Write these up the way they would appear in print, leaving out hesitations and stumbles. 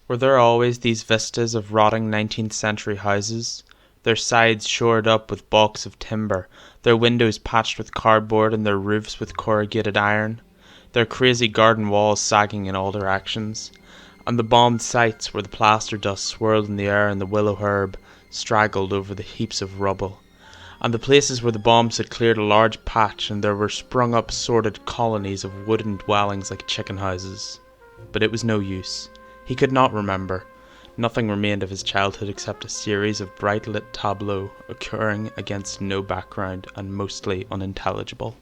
Were there always these vistas of rotting 19th century houses, their sides shored up with balks of timber, their windows patched with cardboard and their roofs with corrugated iron, their crazy garden walls sagging in all directions, and the bombed sites where the plaster dust swirled in the air and the willow herb straggled over the heaps of rubble, and the places where the bombs had cleared a large patch and there were sprung up sordid colonies of wooden dwellings like chicken houses. But it was no use. He could not remember. Nothing remained of his childhood except a series of bright lit tableaux occurring against no background and mostly unintelligible.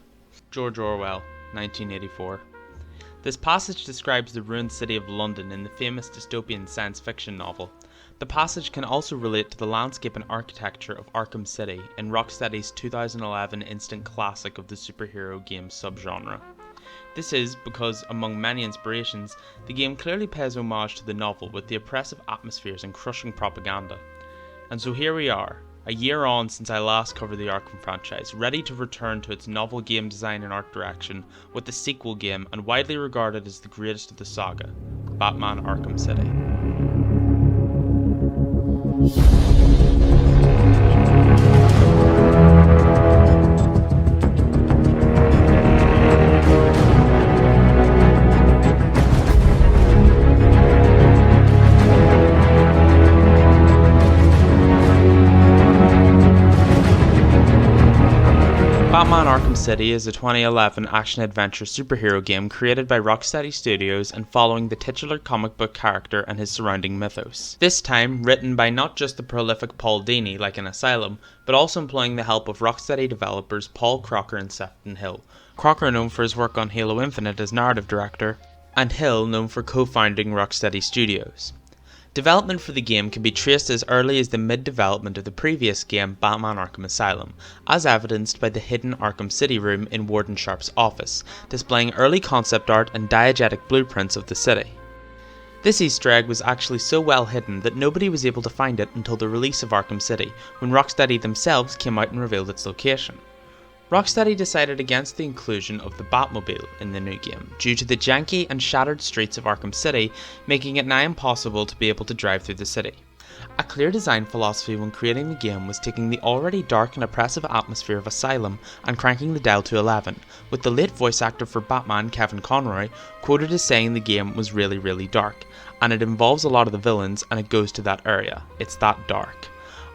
George Orwell, 1984. This passage describes the ruined city of London in the famous dystopian science fiction novel. The passage can also relate to the landscape and architecture of Arkham City in Rocksteady's 2011 instant classic of the superhero game subgenre. This is because, among many inspirations, the game clearly pays homage to the novel with the oppressive atmospheres and crushing propaganda. And so here we are, a year on since I last covered the Arkham franchise, ready to return to its novel game design and art direction with the sequel game and widely regarded as the greatest of the saga, Batman Arkham City. Batman Arkham City is a 2011 action-adventure superhero game created by Rocksteady Studios and following the titular comic book character and his surrounding mythos. This time, written by not just the prolific Paul Dini like in Asylum, but also employing the help of Rocksteady developers Paul Crocker and Sefton Hill. Crocker known for his work on Halo Infinite as narrative director, and Hill known for co-founding Rocksteady Studios. Development for the game can be traced as early as the mid-development of the previous game Batman Arkham Asylum, as evidenced by the hidden Arkham City room in Warden Sharp's office, displaying early concept art and diegetic blueprints of the city. This Easter egg was actually so well hidden that nobody was able to find it until the release of Arkham City, when Rocksteady themselves came out and revealed its location. Rocksteady decided against the inclusion of the Batmobile in the new game, due to the janky and shattered streets of Arkham City, making it nigh impossible to be able to drive through the city. A clear design philosophy when creating the game was taking the already dark and oppressive atmosphere of Asylum and cranking the dial to 11, with the late voice actor for Batman, Kevin Conroy, quoted as saying the game was really dark, and it involves a lot of the villains and it goes to that area. It's that dark.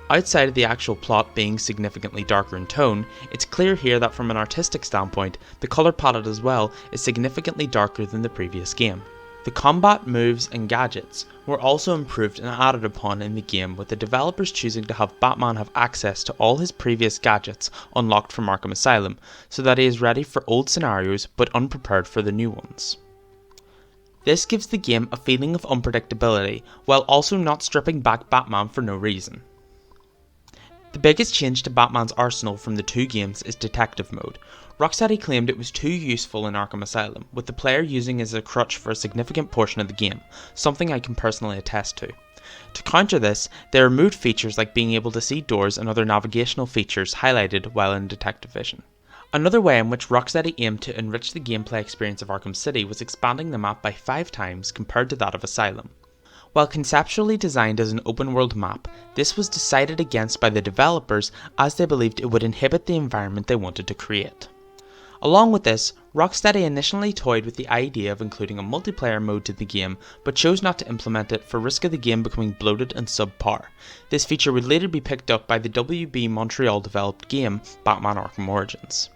Outside of the actual plot being significantly darker in tone, it's clear here that from an artistic standpoint, the colour palette as well is significantly darker than the previous game. The combat moves and gadgets were also improved and added upon in the game, with the developers choosing to have Batman have access to all his previous gadgets unlocked from Arkham Asylum, so that he is ready for old scenarios but unprepared for the new ones. This gives the game a feeling of unpredictability, while also not stripping back Batman for no reason. The biggest change to Batman's arsenal from the two games is detective mode. Rocksteady claimed it was too useful in Arkham Asylum, with the player using it as a crutch for a significant portion of the game, something I can personally attest to. To counter this, they removed features like being able to see doors and other navigational features highlighted while in detective vision. Another way in which Rocksteady aimed to enrich the gameplay experience of Arkham City was expanding the map by 5 times compared to that of Asylum. While conceptually designed as an open-world map, this was decided against by the developers as they believed it would inhibit the environment they wanted to create. Along with this, Rocksteady initially toyed with the idea of including a multiplayer mode to the game, but chose not to implement it for risk of the game becoming bloated and subpar. This feature would later be picked up by the WB Montreal developed game Batman Arkham Origins.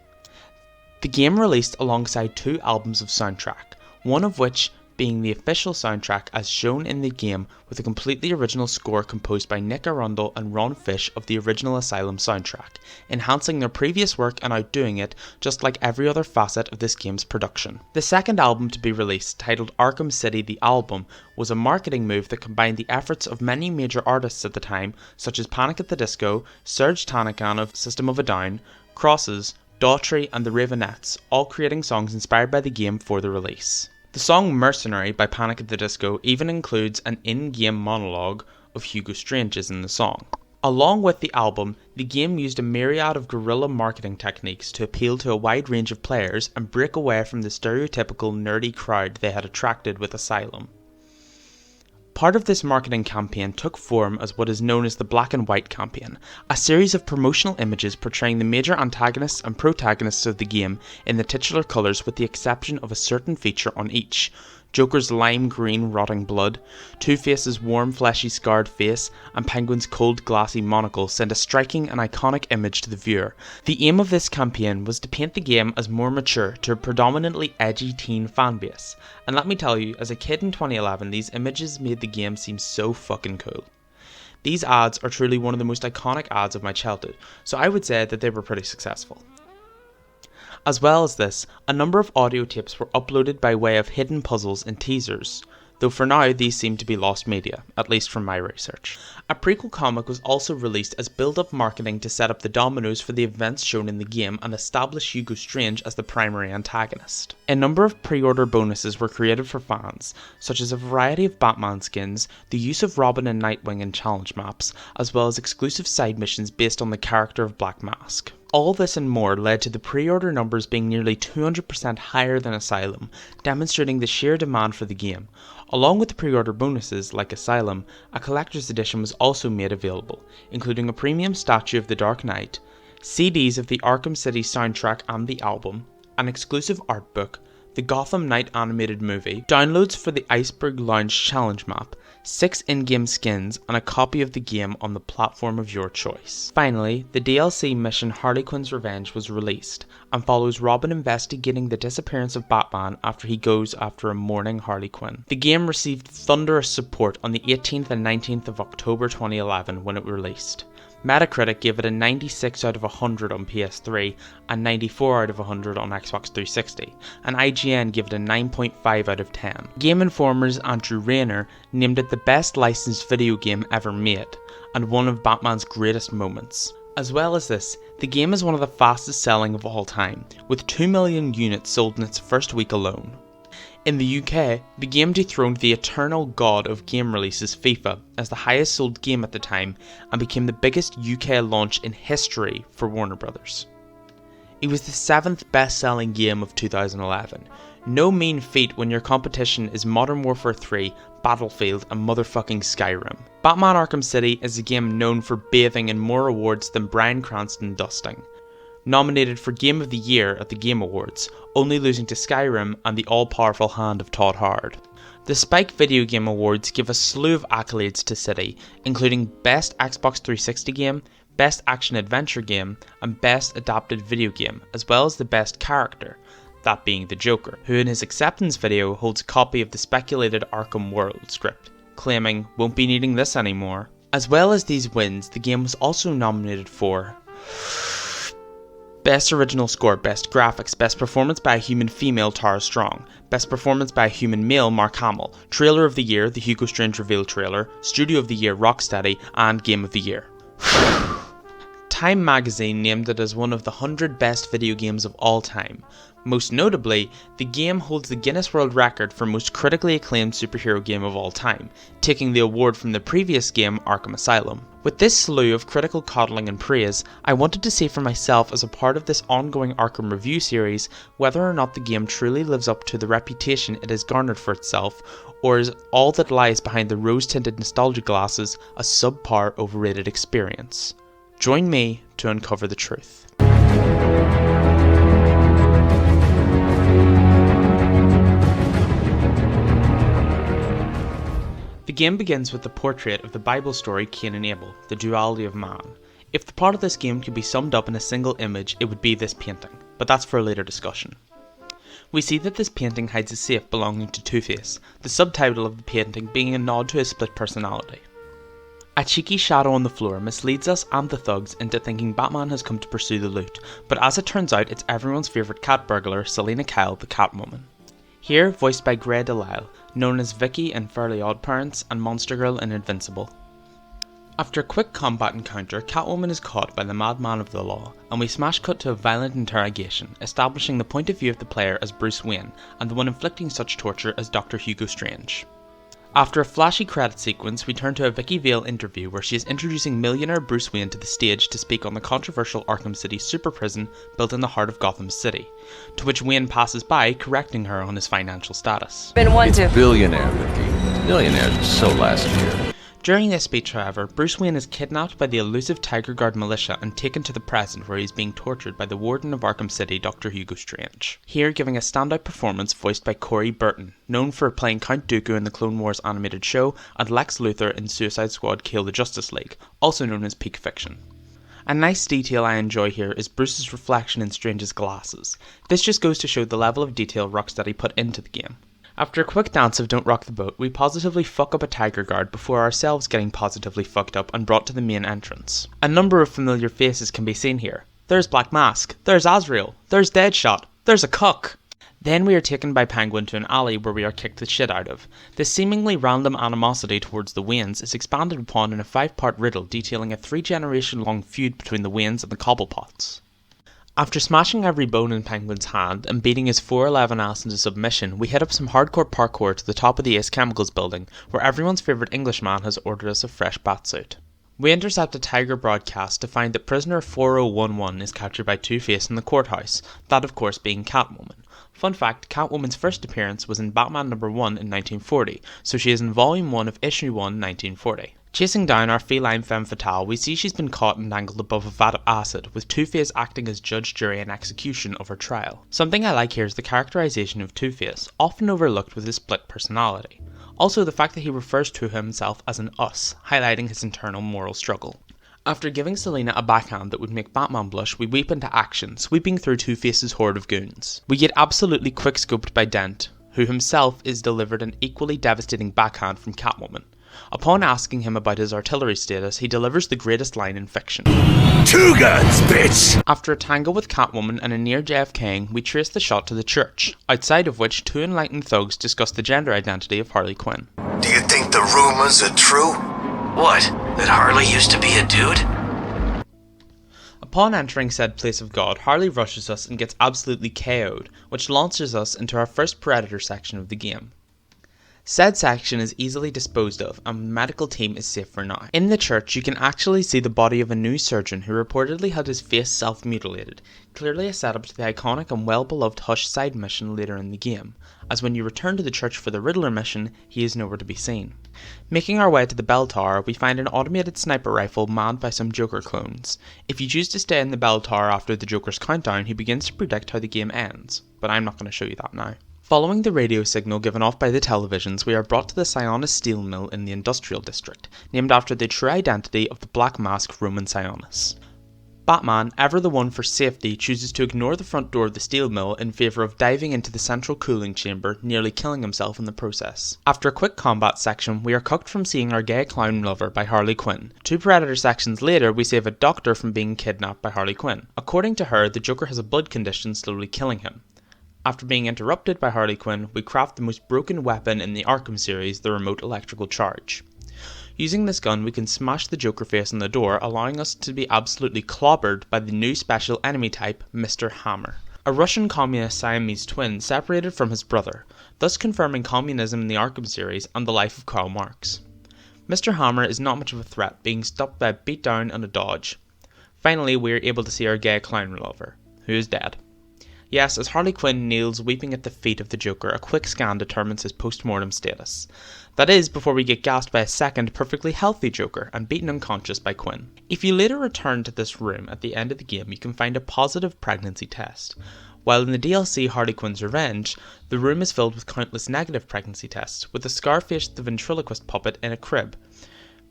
The game released alongside 2 albums of soundtrack, one of which being the official soundtrack as shown in the game, with a completely original score composed by Nick Arundel and Ron Fish of the original Asylum soundtrack, enhancing their previous work and outdoing it just like every other facet of this game's production. The second album to be released, titled Arkham City The Album, was a marketing move that combined the efforts of many major artists at the time, such as Panic at the Disco, Serge Tankian of System of a Down, Crosses, Daughtry and the Ravenettes, all creating songs inspired by the game for the release. The song Mercenary by Panic at the Disco even includes an in-game monologue of Hugo Strange's in the song. Along with the album, the game used a myriad of guerrilla marketing techniques to appeal to a wide range of players and break away from the stereotypical nerdy crowd they had attracted with Asylum. Part of this marketing campaign took form as what is known as the Black and White campaign, a series of promotional images portraying the major antagonists and protagonists of the game in the titular colours with the exception of a certain feature on each. Joker's lime green rotting blood, Two-Face's warm fleshy scarred face, and Penguin's cold glassy monocle send a striking and iconic image to the viewer. The aim of this campaign was to paint the game as more mature to a predominantly edgy teen fanbase, and let me tell you, as a kid in 2011 these images made the game seem so fucking cool. These ads are truly one of the most iconic ads of my childhood, so I would say that they were pretty successful. As well as this, a number of audio tapes were uploaded by way of hidden puzzles and teasers, though for now these seem to be lost media, at least from my research. A prequel comic was also released as build-up marketing to set up the dominoes for the events shown in the game and establish Hugo Strange as the primary antagonist. A number of pre-order bonuses were created for fans, such as a variety of Batman skins, the use of Robin and Nightwing in challenge maps, as well as exclusive side missions based on the character of Black Mask. All this and more led to the pre-order numbers being nearly 200% higher than Asylum, demonstrating the sheer demand for the game. Along with the pre-order bonuses, like Asylum, a collector's edition was also made available, including a premium statue of the Dark Knight, CDs of the Arkham City soundtrack and the album, an exclusive art book, the Gotham Knight animated movie, downloads for the Iceberg Lounge challenge map, 6 in-game skins, and a copy of the game on the platform of your choice. Finally, the DLC mission Harley Quinn's Revenge was released, and follows Robin investigating the disappearance of Batman after he goes after a mourning Harley Quinn. The game received thunderous support on the 18th and 19th of October 2011 when it released. Metacritic gave it a 96 out of 100 on PS3 and 94 out of 100 on Xbox 360, and IGN gave it a 9.5 out of 10. Game Informer's Andrew Rayner named it the best licensed video game ever made, and one of Batman's greatest moments. As well as this, the game is one of the fastest selling of all time, with 2 million units sold in its first week alone. In the UK, the game dethroned the eternal god of game releases FIFA as the highest sold game at the time and became the biggest UK launch in history for Warner Bros. It was the 7th best-selling game of 2011. No mean feat when your competition is Modern Warfare 3, Battlefield and motherfucking Skyrim. Batman Arkham City is a game known for bathing in more awards than Bryan Cranston dusting. Nominated for Game of the Year at the Game Awards, only losing to Skyrim and the all-powerful hand of Todd Howard. The Spike Video Game Awards give a slew of accolades to City, including Best Xbox 360 Game, Best Action Adventure Game, and Best Adapted Video Game, as well as the Best Character, that being the Joker, who in his acceptance video holds a copy of the speculated Arkham World script, claiming, "Won't be needing this anymore." As well as these wins, the game was also nominated for Best Original Score, Best Graphics, Best Performance by a Human Female Tara Strong, Best Performance by a Human Male Mark Hamill, Trailer of the Year, the Hugo Strange Reveal Trailer, Studio of the Year Rocksteady, and Game of the Year. Time magazine named it as one of the 100 best video games of all time. Most notably, the game holds the Guinness World Record for most critically acclaimed superhero game of all time, taking the award from the previous game Arkham Asylum. With this slew of critical coddling and praise, I wanted to see for myself as a part of this ongoing Arkham review series whether or not the game truly lives up to the reputation it has garnered for itself, or is all that lies behind the rose-tinted nostalgia glasses a subpar overrated experience. Join me to uncover the truth. The game begins with the portrait of the Bible story Cain and Abel, the duality of man. If the plot of this game could be summed up in a single image, it would be this painting, but that's for a later discussion. We see that this painting hides a safe belonging to Two-Face, the subtitle of the painting being a nod to his split personality. A cheeky shadow on the floor misleads us and the thugs into thinking Batman has come to pursue the loot, but as it turns out it's everyone's favourite cat burglar, Selina Kyle the Catwoman. Here voiced by Grey DeLisle, known as Vicky in Fairly OddParents and Monster Girl in Invincible. After a quick combat encounter, Catwoman is caught by the madman of the law, and we smash cut to a violent interrogation, establishing the point of view of the player as Bruce Wayne, and the one inflicting such torture as Dr. Hugo Strange. After a flashy credit sequence, we turn to a Vicky Vale interview where she is introducing millionaire Bruce Wayne to the stage to speak on the controversial Arkham City super prison built in the heart of Gotham City, to which Wayne passes by, correcting her on his financial status. It's billionaire, Vicky. Millionaires were so last year. During this speech, however, Bruce Wayne is kidnapped by the elusive Tiger Guard militia and taken to the present where he is being tortured by the Warden of Arkham City, Dr. Hugo Strange. Here giving a standout performance voiced by Corey Burton, known for playing Count Dooku in the Clone Wars animated show and Lex Luthor in Suicide Squad Kill the Justice League, also known as Peak Fiction. A nice detail I enjoy here is Bruce's reflection in Strange's glasses. This just goes to show the level of detail Rocksteady put into the game. After a quick dance of Don't Rock the Boat, we positively fuck up a Tiger Guard before ourselves getting positively fucked up and brought to the main entrance. A number of familiar faces can be seen here. There's Black Mask, there's Azrael, there's Deadshot, there's a cuck. Then we are taken by Penguin to an alley where we are kicked the shit out of. This seemingly random animosity towards the Waynes is expanded upon in a 5-part riddle detailing a 3-generation long feud between the Waynes and the Cobblepots. After smashing every bone in Penguin's hand and beating his 4'11" ass into submission, we hit up some hardcore parkour to the top of the Ace Chemicals building, where everyone's favourite Englishman has ordered us a fresh batsuit. We intercept a Tiger broadcast to find that prisoner 4011 is captured by Two-Face in the courthouse, that of course being Catwoman. Fun fact, Catwoman's first appearance was in Batman #1 in 1940, so she is in Volume 1 of Issue 1, 1940. Chasing down our feline femme fatale, we see she's been caught and dangled above a vat of acid, with Two-Face acting as judge, jury and execution of her trial. Something I like here is the characterization of Two-Face, often overlooked with his split personality. Also the fact that he refers to himself as an us, highlighting his internal moral struggle. After giving Selina a backhand that would make Batman blush, we leap into action, sweeping through Two-Face's horde of goons. We get absolutely quickscoped by Dent, who himself is delivered an equally devastating backhand from Catwoman. Upon asking him about his artillery status, he delivers the greatest line in fiction. 2 guns, bitch! After a tango with Catwoman and a near JFKing, we trace the shot to the church, outside of which 2 enlightened thugs discuss the gender identity of Harley Quinn. Do you think the rumors are true? What? That Harley used to be a dude? Upon entering said place of God, Harley rushes us and gets absolutely KO'd, which launches us into our first Predator section of the game. Said section is easily disposed of and the medical team is safe for now. In the church you can actually see the body of a new surgeon who reportedly had his face self-mutilated, clearly a setup to the iconic and well-beloved Hush side mission later in the game, as when you return to the church for the Riddler mission, he is nowhere to be seen. Making our way to the bell tower, we find an automated sniper rifle manned by some Joker clones. If you choose to stay in the bell tower after the Joker's countdown, he begins to predict how the game ends, but I'm not going to show you that now. Following the radio signal given off by the televisions, we are brought to the Sionis steel mill in the industrial district, named after the true identity of the Black Mask Roman Sionis. Batman, ever the one for safety, chooses to ignore the front door of the steel mill in favour of diving into the central cooling chamber, nearly killing himself in the process. After a quick combat section, we are cucked from seeing our gay clown lover by Harley Quinn. 2 Predator sections later, we save a doctor from being kidnapped by Harley Quinn. According to her, the Joker has a blood condition slowly killing him. After being interrupted by Harley Quinn, we craft the most broken weapon in the Arkham series, the remote electrical charge. Using this gun, we can smash the Joker face on the door, allowing us to be absolutely clobbered by the new special enemy type, Mr. Hammer, a Russian communist Siamese twin separated from his brother, thus confirming communism in the Arkham series and the life of Karl Marx. Mr. Hammer is not much of a threat, being stopped by a beatdown and a dodge. Finally, we are able to see our gay clown lover, who is dead. Yes, as Harley Quinn kneels weeping at the feet of the Joker, a quick scan determines his post-mortem status. That is, before we get gassed by a second perfectly healthy Joker and beaten unconscious by Quinn. If you later return to this room at the end of the game, you can find a positive pregnancy test. While in the DLC Harley Quinn's Revenge, the room is filled with countless negative pregnancy tests, with a Scarface the ventriloquist puppet in a crib.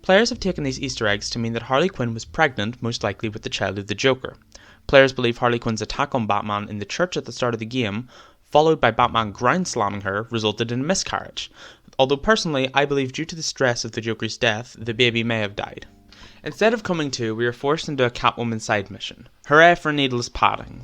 Players have taken these Easter eggs to mean that Harley Quinn was pregnant, most likely with the child of the Joker. Players believe Harley Quinn's attack on Batman in the church at the start of the game, followed by Batman ground slamming her, resulted in a miscarriage. Although personally, I believe due to the stress of the Joker's death, the baby may have died. Instead of coming to, we are forced into a Catwoman side mission. Hooray for needless padding.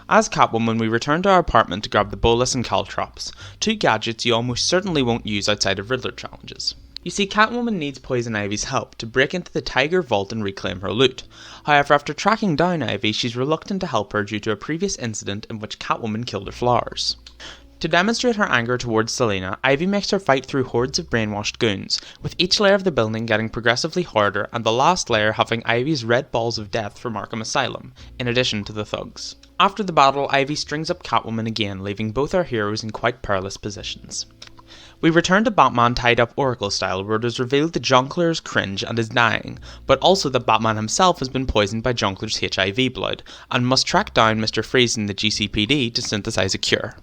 As Catwoman, we return to our apartment to grab the bolus and caltrops, 2 gadgets you almost certainly won't use outside of Riddler challenges. You see, Catwoman needs Poison Ivy's help to break into the Tiger Vault and reclaim her loot. However, after tracking down Ivy, she's reluctant to help her due to a previous incident in which Catwoman killed her flowers. To demonstrate her anger towards Selina, Ivy makes her fight through hordes of brainwashed goons, with each layer of the building getting progressively harder and the last layer having Ivy's red balls of death from Arkham Asylum, in addition to the thugs. After the battle, Ivy strings up Catwoman again, leaving both our heroes in quite perilous positions. We return to Batman tied up Oracle style, where it is revealed that Jonkler is cringe and is dying, but also that Batman himself has been poisoned by Jonkler's HIV blood, and must track down Mr. Freeze in the GCPD to synthesize a cure.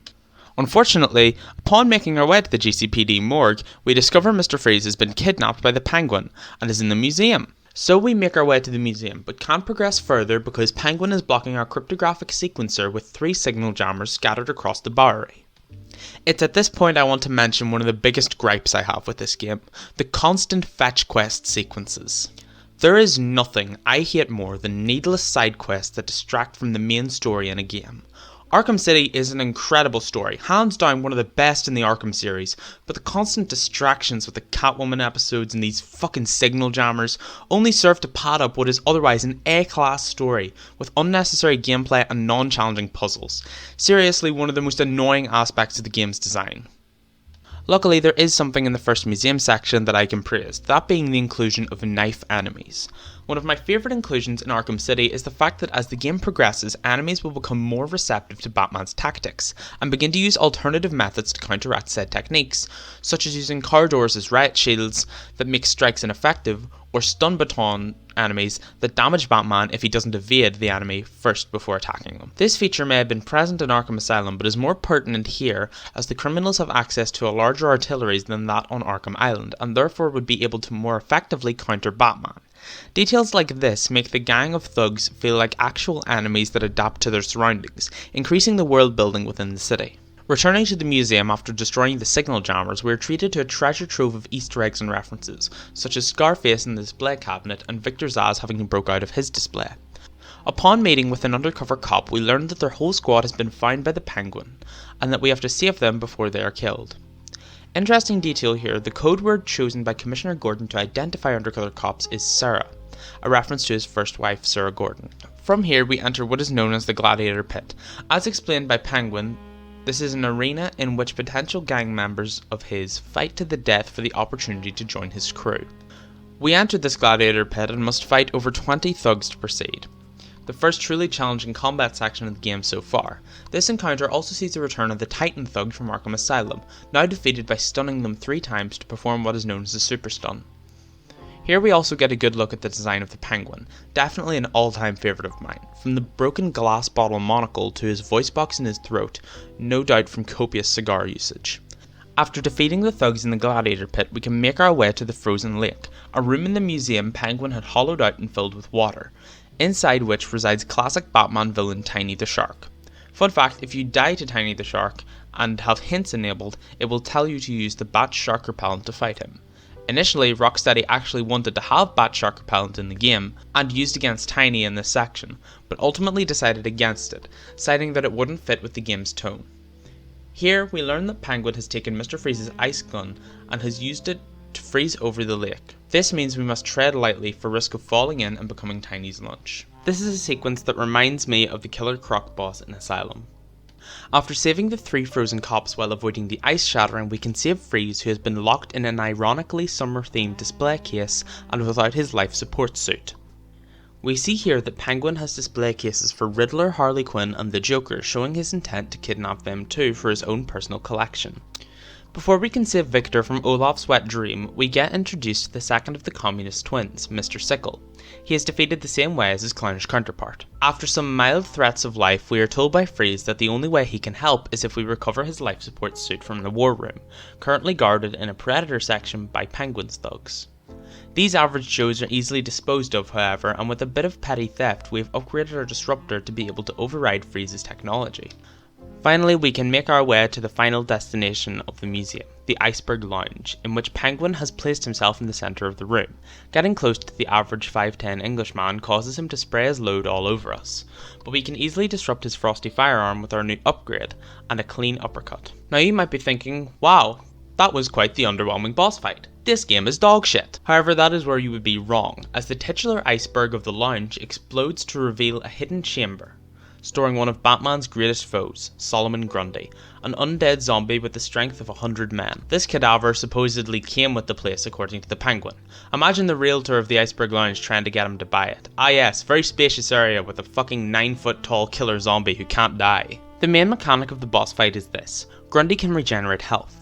Unfortunately, upon making our way to the GCPD morgue, we discover Mr. Freeze has been kidnapped by the Penguin, and is in the museum. So we make our way to the museum, but can't progress further because Penguin is blocking our cryptographic sequencer with 3 signal jammers scattered across the Bowery. It's at this point I want to mention one of the biggest gripes I have with this game, the constant fetch quest sequences. There is nothing I hate more than needless side quests that distract from the main story in a game. Arkham City is an incredible story, hands down one of the best in the Arkham series, but the constant distractions with the Catwoman episodes and these fucking signal jammers only serve to pad up what is otherwise an A-class story, with unnecessary gameplay and non-challenging puzzles. Seriously, one of the most annoying aspects of the game's design. Luckily, there is something in the first museum section that I can praise, that being the inclusion of knife enemies. One of my favourite inclusions in Arkham City is the fact that as the game progresses, enemies will become more receptive to Batman's tactics, and begin to use alternative methods to counteract said techniques, such as using car doors as riot shields that make strikes ineffective, or stun baton enemies that damage Batman if he doesn't evade the enemy first before attacking them. This feature may have been present in Arkham Asylum, but is more pertinent here as the criminals have access to a larger artillery than that on Arkham Island, and therefore would be able to more effectively counter Batman. Details like this make the gang of thugs feel like actual enemies that adapt to their surroundings, increasing the world building within the city. Returning to the museum after destroying the signal jammers, we are treated to a treasure trove of Easter eggs and references, such as Scarface in the display cabinet and Victor Zsasz having broke out of his display. Upon meeting with an undercover cop, we learn that their whole squad has been found by the Penguin, and that we have to save them before they are killed. Interesting detail here, the code word chosen by Commissioner Gordon to identify undercover cops is Sarah, a reference to his first wife, Sarah Gordon. From here we enter what is known as the Gladiator Pit. As explained by Penguin, this is an arena in which potential gang members of his fight to the death for the opportunity to join his crew. We enter this Gladiator Pit and must fight over 20 thugs to proceed. The first truly challenging combat section of the game so far. This encounter also sees the return of the Titan Thug from Arkham Asylum, now defeated by stunning them 3 times to perform what is known as a super stun. Here we also get a good look at the design of the Penguin, definitely an all-time favourite of mine, from the broken glass bottle monocle to his voice box in his throat, no doubt from copious cigar usage. After defeating the thugs in the Gladiator Pit, we can make our way to the Frozen Lake, a room in the museum Penguin had hollowed out and filled with water, inside which resides classic Batman villain Tiny the Shark. Fun fact, if you die to Tiny the Shark and have hints enabled, it will tell you to use the Bat Shark Repellent to fight him. Initially, Rocksteady actually wanted to have Bat Shark Repellent in the game, and used against Tiny in this section, but ultimately decided against it, citing that it wouldn't fit with the game's tone. Here, we learn that Penguin has taken Mr. Freeze's ice gun and has used it to freeze over the lake. This means we must tread lightly for risk of falling in and becoming Tiny's lunch. This is a sequence that reminds me of the Killer Croc boss in Asylum. After saving the 3 frozen cops while avoiding the ice shattering, we can save Freeze, who has been locked in an ironically summer-themed display case and without his life support suit. We see here that Penguin has display cases for Riddler, Harley Quinn and the Joker, showing his intent to kidnap them too for his own personal collection. Before we can save Victor from Olaf's wet dream, we get introduced to the second of the communist twins, Mr. Sickle. He is defeated the same way as his clownish counterpart. After some mild threats of life, we are told by Freeze that the only way he can help is if we recover his life support suit from the war room, currently guarded in a Predator section by Penguin's thugs. These average Joes are easily disposed of, however, and with a bit of petty theft, we have upgraded our disruptor to be able to override Freeze's technology. Finally, we can make our way to the final destination of the museum, the Iceberg Lounge, in which Penguin has placed himself in the centre of the room. Getting close to the average 5'10" Englishman causes him to spray his load all over us, but we can easily disrupt his frosty firearm with our new upgrade and a clean uppercut. Now you might be thinking, wow, that was quite the underwhelming boss fight. This game is dog shit. However, that is where you would be wrong, as the titular iceberg of the lounge explodes to reveal a hidden chamber, storing one of Batman's greatest foes, Solomon Grundy, an undead zombie with the strength of 100 men. This cadaver supposedly came with the place according to the Penguin. Imagine the realtor of the Iceberg Lounge trying to get him to buy it. Ah yes, very spacious area with a fucking 9-foot tall killer zombie who can't die. The main mechanic of the boss fight is this: Grundy can regenerate health.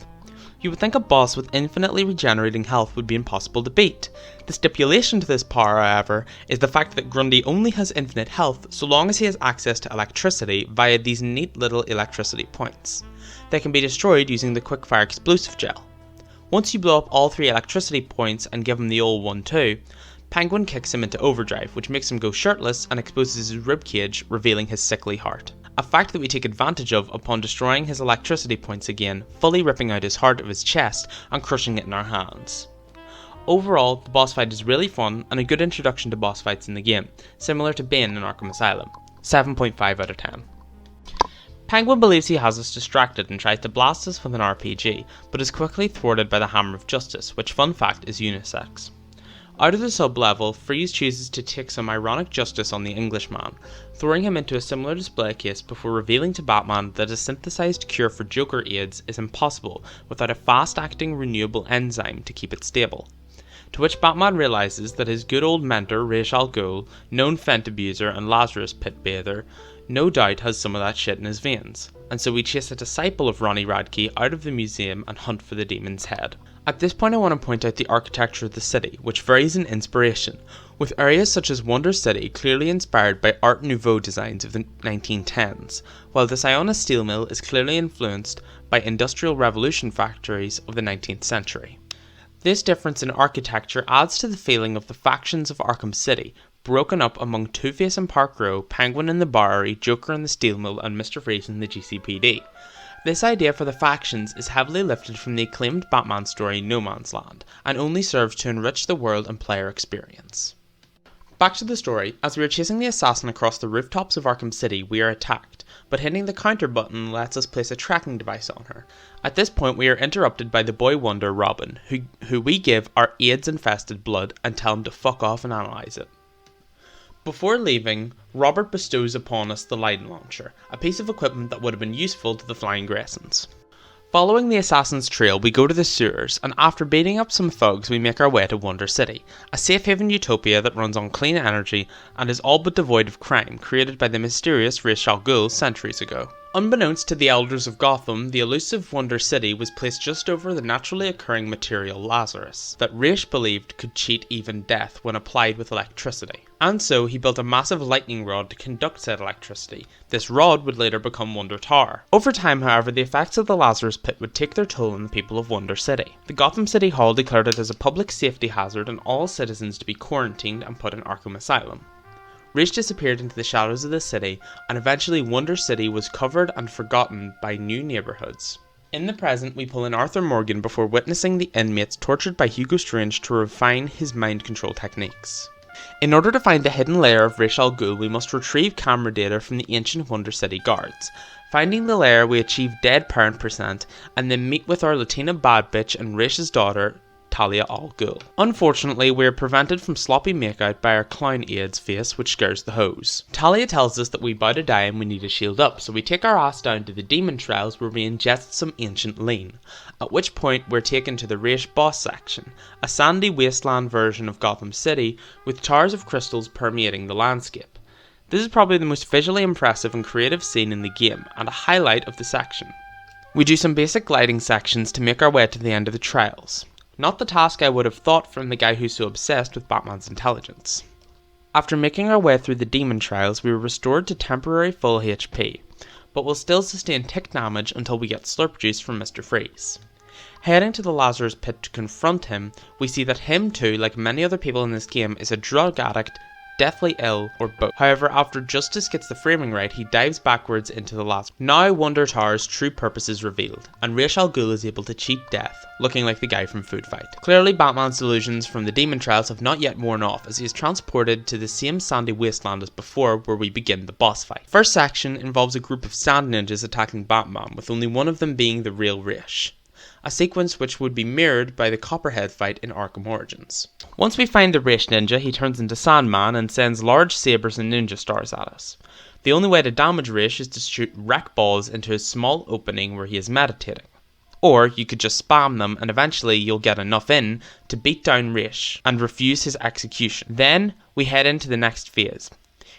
You would think a boss with infinitely regenerating health would be impossible to beat. The stipulation to this power, however, is the fact that Grundy only has infinite health so long as he has access to electricity via these neat little electricity points. They can be destroyed using the quickfire explosive gel. Once you blow up all 3 electricity points and give him the old one too, Penguin kicks him into overdrive, which makes him go shirtless and exposes his ribcage, revealing his sickly heart. A fact that we take advantage of upon destroying his electricity points again, fully ripping out his heart of his chest and crushing it in our hands. Overall, the boss fight is really fun and a good introduction to boss fights in the game, similar to Bane in Arkham Asylum. 7.5 out of 10. Penguin believes he has us distracted and tries to blast us with an RPG, but is quickly thwarted by the Hammer of Justice, which, fun fact, is unisex. Out of the sub-level, Freeze chooses to take some ironic justice on the Englishman, throwing him into a similar display case before revealing to Batman that a synthesized cure for Joker AIDS is impossible without a fast-acting renewable enzyme to keep it stable. To which Batman realizes that his good old mentor Ra's al Ghul, known fent abuser and Lazarus pit bather, no doubt has some of that shit in his veins, and so we chase a disciple of Ronnie Radke out of the museum and hunt for the demon's head. At this point I want to point out the architecture of the city, which varies in inspiration, with areas such as Wonder City clearly inspired by Art Nouveau designs of the 1910s, while the Siona steel mill is clearly influenced by Industrial Revolution factories of the 19th century. This difference in architecture adds to the feeling of the factions of Arkham City, broken up among Two-Face in Park Row, Penguin in the Bowery, Joker in the steel mill and Mr. Freeze in the GCPD. This idea for the factions is heavily lifted from the acclaimed Batman story No Man's Land, and only serves to enrich the world and player experience. Back to the story, as we are chasing the assassin across the rooftops of Arkham City, we are attacked, but hitting the counter button lets us place a tracking device on her. At this point we are interrupted by the boy wonder Robin, who we give our AIDS-infested blood and tell him to fuck off and analyse it. Before leaving, Robert bestows upon us the light launcher, a piece of equipment that would have been useful to the Flying Graysons. Following the assassin's trail, we go to the sewers, and after beating up some thugs, we make our way to Wonder City, a safe haven utopia that runs on clean energy and is all but devoid of crime, created by the mysterious Ra's al Ghul centuries ago. Unbeknownst to the elders of Gotham, the elusive Wonder City was placed just over the naturally occurring material Lazarus, that Ra's believed could cheat even death when applied with electricity. And so he built a massive lightning rod to conduct said electricity. This rod would later become Wonder Tower. Over time, however, the effects of the Lazarus Pit would take their toll on the people of Wonder City. The Gotham City Hall declared it as a public safety hazard and all citizens to be quarantined and put in Arkham Asylum. Ra's disappeared into the shadows of the city, and eventually Wonder City was covered and forgotten by new neighbourhoods. In the present, we pull in Arthur Morgan before witnessing the inmates tortured by Hugo Strange to refine his mind control techniques. In order to find the hidden lair of Ra's al Ghul, we must retrieve camera data from the ancient Wonder City guards. Finding the lair, we achieve dead parent percent, and then meet with our Latina bad bitch and Ra's daughter, Talia al Ghul. Unfortunately, we are prevented from sloppy makeout by our clown AIDS face, which scares the hoes. Talia tells us that we bow to die and we need to shield up, so we take our ass down to the demon trials where we ingest some ancient lean, at which point we're taken to the Ra's boss section, a sandy wasteland version of Gotham City with towers of crystals permeating the landscape. This is probably the most visually impressive and creative scene in the game, and a highlight of the section. We do some basic gliding sections to make our way to the end of the trials. Not the task I would have thought from the guy who's so obsessed with Batman's intelligence. After making our way through the demon trials, we were restored to temporary full HP, but will still sustain tick damage until we get slurp juice from Mr. Freeze. Heading to the Lazarus Pit to confront him, we see that him too, like many other people in this game, is a drug addict, deathly ill, or both. However, after Justice gets the framing right, he dives backwards into the Lazarus. Now Wonder Tower's true purpose is revealed, and Ra's al Ghul is able to cheat death, looking like the guy from Food Fight. Clearly, Batman's delusions from the demon trials have not yet worn off, as he is transported to the same sandy wasteland as before, where we begin the boss fight. First section involves a group of sand ninjas attacking Batman, with only one of them being the real Ra's. A sequence which would be mirrored by the Copperhead fight in Arkham Origins. Once we find the Ra's ninja, he turns into Sandman and sends large sabers and ninja stars at us. The only way to damage Ra's is to shoot wreck balls into his small opening where he is meditating. Or you could just spam them and eventually you'll get enough in to beat down Ra's and refuse his execution. Then we head into the next phase.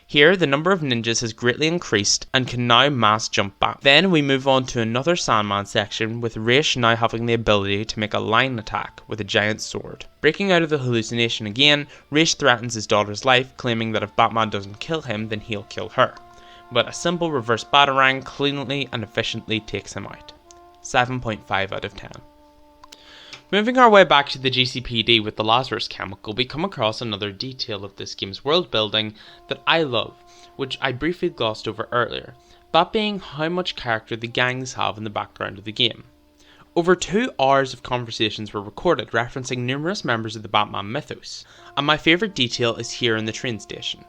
Here, the number of ninjas has greatly increased and can now mass jump back. Then we move on to another Sandman section, with Raish now having the ability to make a line attack with a giant sword. Breaking out of the hallucination again, Raish threatens his daughter's life, claiming that if Batman doesn't kill him, then he'll kill her. But a simple reverse batarang cleanly and efficiently takes him out. 7.5 out of 10. Moving our way back to the GCPD with the Lazarus chemical, we come across another detail of this game's world building that I love, which I briefly glossed over earlier, that being how much character the gangs have in the background of the game. Over 2 hours of conversations were recorded referencing numerous members of the Batman mythos, and my favourite detail is here in the train station.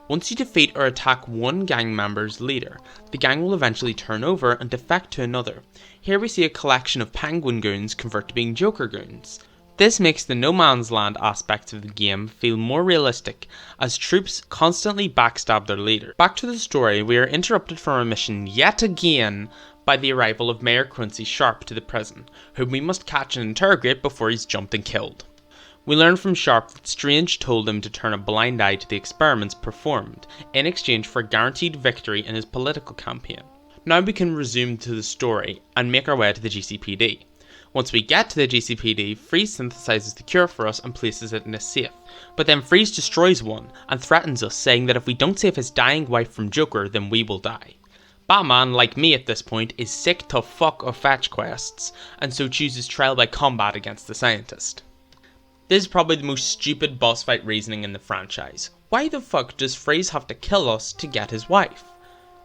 Once you defeat or attack one gang member's leader, the gang will eventually turn over and defect to another. Here we see a collection of Penguin goons convert to being Joker goons. This makes the no man's land aspects of the game feel more realistic, as troops constantly backstab their leader. Back to the story, we are interrupted from our mission yet again by the arrival of Mayor Quincy Sharp to the prison, whom we must catch and interrogate before he's jumped and killed. We learn from Sharp that Strange told him to turn a blind eye to the experiments performed, in exchange for a guaranteed victory in his political campaign. Now we can resume to the story and make our way to the GCPD. Once we get to the GCPD, Freeze synthesizes the cure for us and places it in a safe, but then Freeze destroys one and threatens us, saying that if we don't save his dying wife from Joker, then we will die. Batman, like me at this point, is sick to fuck of fetch quests, and so chooses trial by combat against the scientist. This is probably the most stupid boss fight reasoning in the franchise. Why the fuck does Freeze have to kill us to get his wife?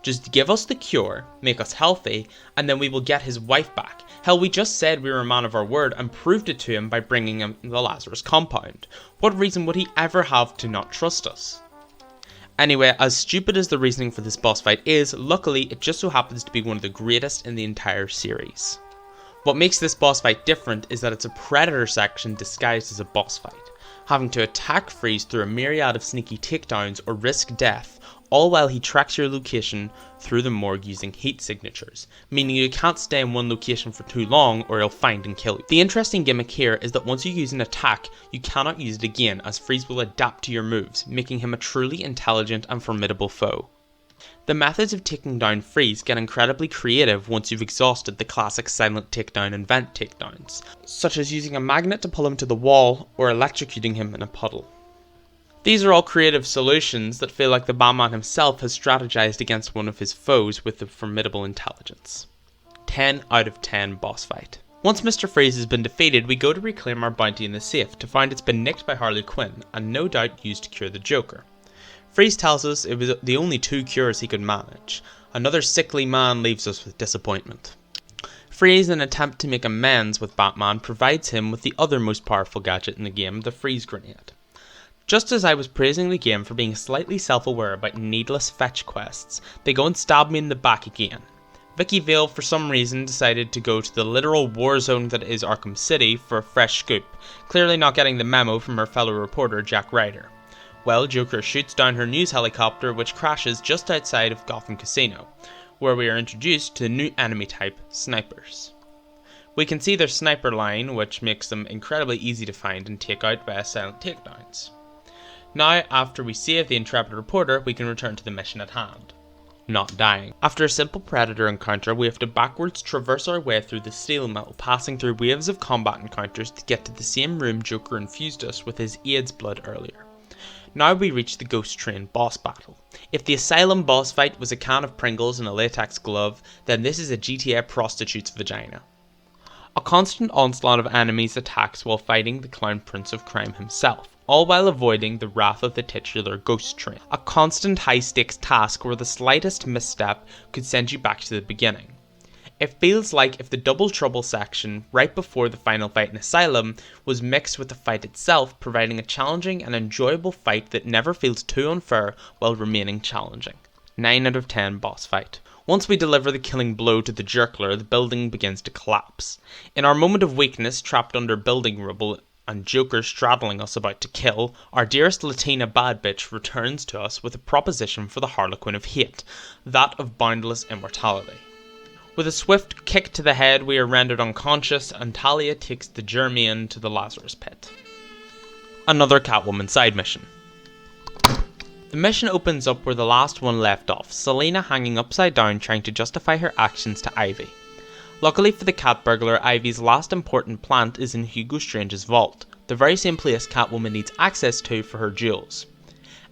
Just give us the cure, make us healthy, and then we will get his wife back. Hell, we just said we were a man of our word and proved it to him by bringing him the Lazarus compound. What reason would he ever have to not trust us? Anyway, as stupid as the reasoning for this boss fight is, luckily it just so happens to be one of the greatest in the entire series. What makes this boss fight different is that it's a Predator section disguised as a boss fight, having to attack Freeze through a myriad of sneaky takedowns or risk death, all while he tracks your location through the morgue using heat signatures, meaning you can't stay in one location for too long or he'll find and kill you. The interesting gimmick here is that once you use an attack, you cannot use it again, as Freeze will adapt to your moves, making him a truly intelligent and formidable foe. The methods of taking down Freeze get incredibly creative once you've exhausted the classic silent takedown and vent takedowns, such as using a magnet to pull him to the wall or electrocuting him in a puddle. These are all creative solutions that feel like the Batman himself has strategized against one of his foes with a formidable intelligence. 10 out of 10 boss fight. Once Mr. Freeze has been defeated, we go to reclaim our bounty in the safe to find it's been nicked by Harley Quinn and no doubt used to cure the Joker. Freeze tells us it was the only 2 cures he could manage. Another sickly man leaves us with disappointment. Freeze, in an attempt to make amends with Batman, provides him with the other most powerful gadget in the game, the Freeze Grenade. Just as I was praising the game for being slightly self-aware about needless fetch quests, they go and stab me in the back again. Vicky Vale for some reason decided to go to the literal war zone that is Arkham City for a fresh scoop, clearly not getting the memo from her fellow reporter Jack Ryder. Well, Joker shoots down her news helicopter, which crashes just outside of Gotham Casino, where we are introduced to the new enemy type, snipers. We can see their sniper line, which makes them incredibly easy to find and take out via silent takedowns. Now, after we save the intrepid reporter, we can return to the mission at hand. Not dying. After a simple Predator encounter, we have to backwards traverse our way through the steel mill, passing through waves of combat encounters to get to the same room Joker infused us with his AIDS blood earlier. Now we reach the Ghost Train boss battle. If the Asylum boss fight was a can of Pringles and a latex glove, then this is a GTA prostitute's vagina. A constant onslaught of enemies attacks while fighting the Clown Prince of Crime himself, all while avoiding the wrath of the titular Ghost Train. A constant high-stakes task where the slightest misstep could send you back to the beginning. It feels like if the Double Trouble section, right before the final fight in Asylum, was mixed with the fight itself, providing a challenging and enjoyable fight that never feels too unfair while remaining challenging. 9 out of 10 boss fight. Once we deliver the killing blow to the Jonkler, the building begins to collapse. In our moment of weakness, trapped under building rubble and Joker straddling us about to kill, our dearest Latina bad bitch returns to us with a proposition for the Harlequin of hate, that of boundless immortality. With a swift kick to the head, we are rendered unconscious, and Talia takes the Germain to the Lazarus pit. Another Catwoman side mission. The mission opens up where the last one left off, Selina hanging upside down trying to justify her actions to Ivy. Luckily for the cat burglar, Ivy's last important plant is in Hugo Strange's vault, the very same place Catwoman needs access to for her jewels.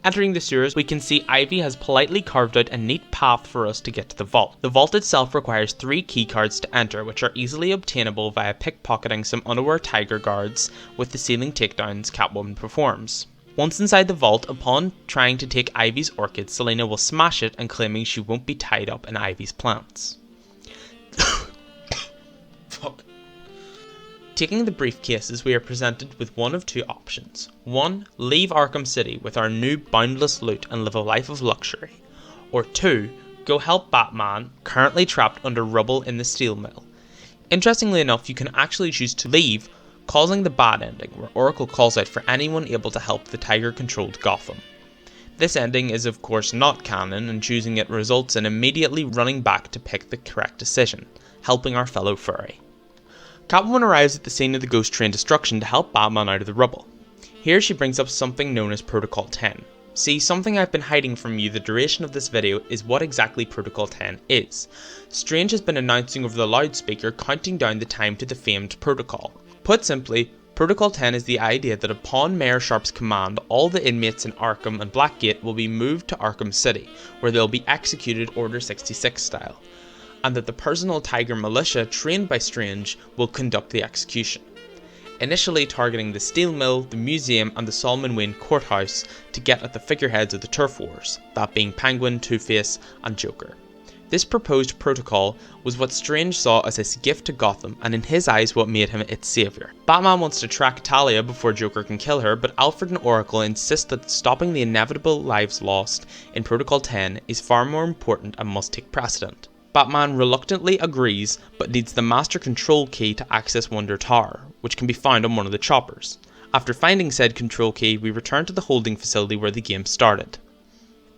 Entering the sewers, we can see Ivy has politely carved out a neat path for us to get to the vault. The vault itself requires 3 keycards to enter, which are easily obtainable via pickpocketing some unaware tiger guards with the ceiling takedowns Catwoman performs. Once inside the vault, upon trying to take Ivy's orchid, Selina will smash it and claiming she won't be tied up in Ivy's plants. Fuck. Taking the briefcases, we are presented with one of 2 options. 1. Leave Arkham City with our new boundless loot and live a life of luxury. Or 2. Go help Batman, currently trapped under rubble in the steel mill. Interestingly enough, you can actually choose to leave, causing the bad ending, where Oracle calls out for anyone able to help the Tiger-controlled Gotham. This ending is of course not canon, and choosing it results in immediately running back to pick the correct decision, helping our fellow furry. Catwoman arrives at the scene of the ghost train destruction to help Batman out of the rubble. Here she brings up something known as Protocol 10. See, something I've been hiding from you the duration of this video is what exactly Protocol 10 is. Strange has been announcing over the loudspeaker counting down the time to the famed protocol. Put simply, Protocol 10 is the idea that upon Mayor Sharp's command, all the inmates in Arkham and Blackgate will be moved to Arkham City, where they'll be executed Order 66 style, and that the personal Tiger militia trained by Strange will conduct the execution, initially targeting the steel mill, the museum and the Solomon Wayne courthouse to get at the figureheads of the turf wars, that being Penguin, Two-Face and Joker. This proposed protocol was what Strange saw as his gift to Gotham, and in his eyes what made him its saviour. Batman wants to track Talia before Joker can kill her, but Alfred and Oracle insist that stopping the inevitable lives lost in Protocol 10 is far more important and must take precedent. Batman reluctantly agrees, but needs the master control key to access Wonder Tower, which can be found on one of the choppers. After finding said control key, we return to the holding facility where the game started.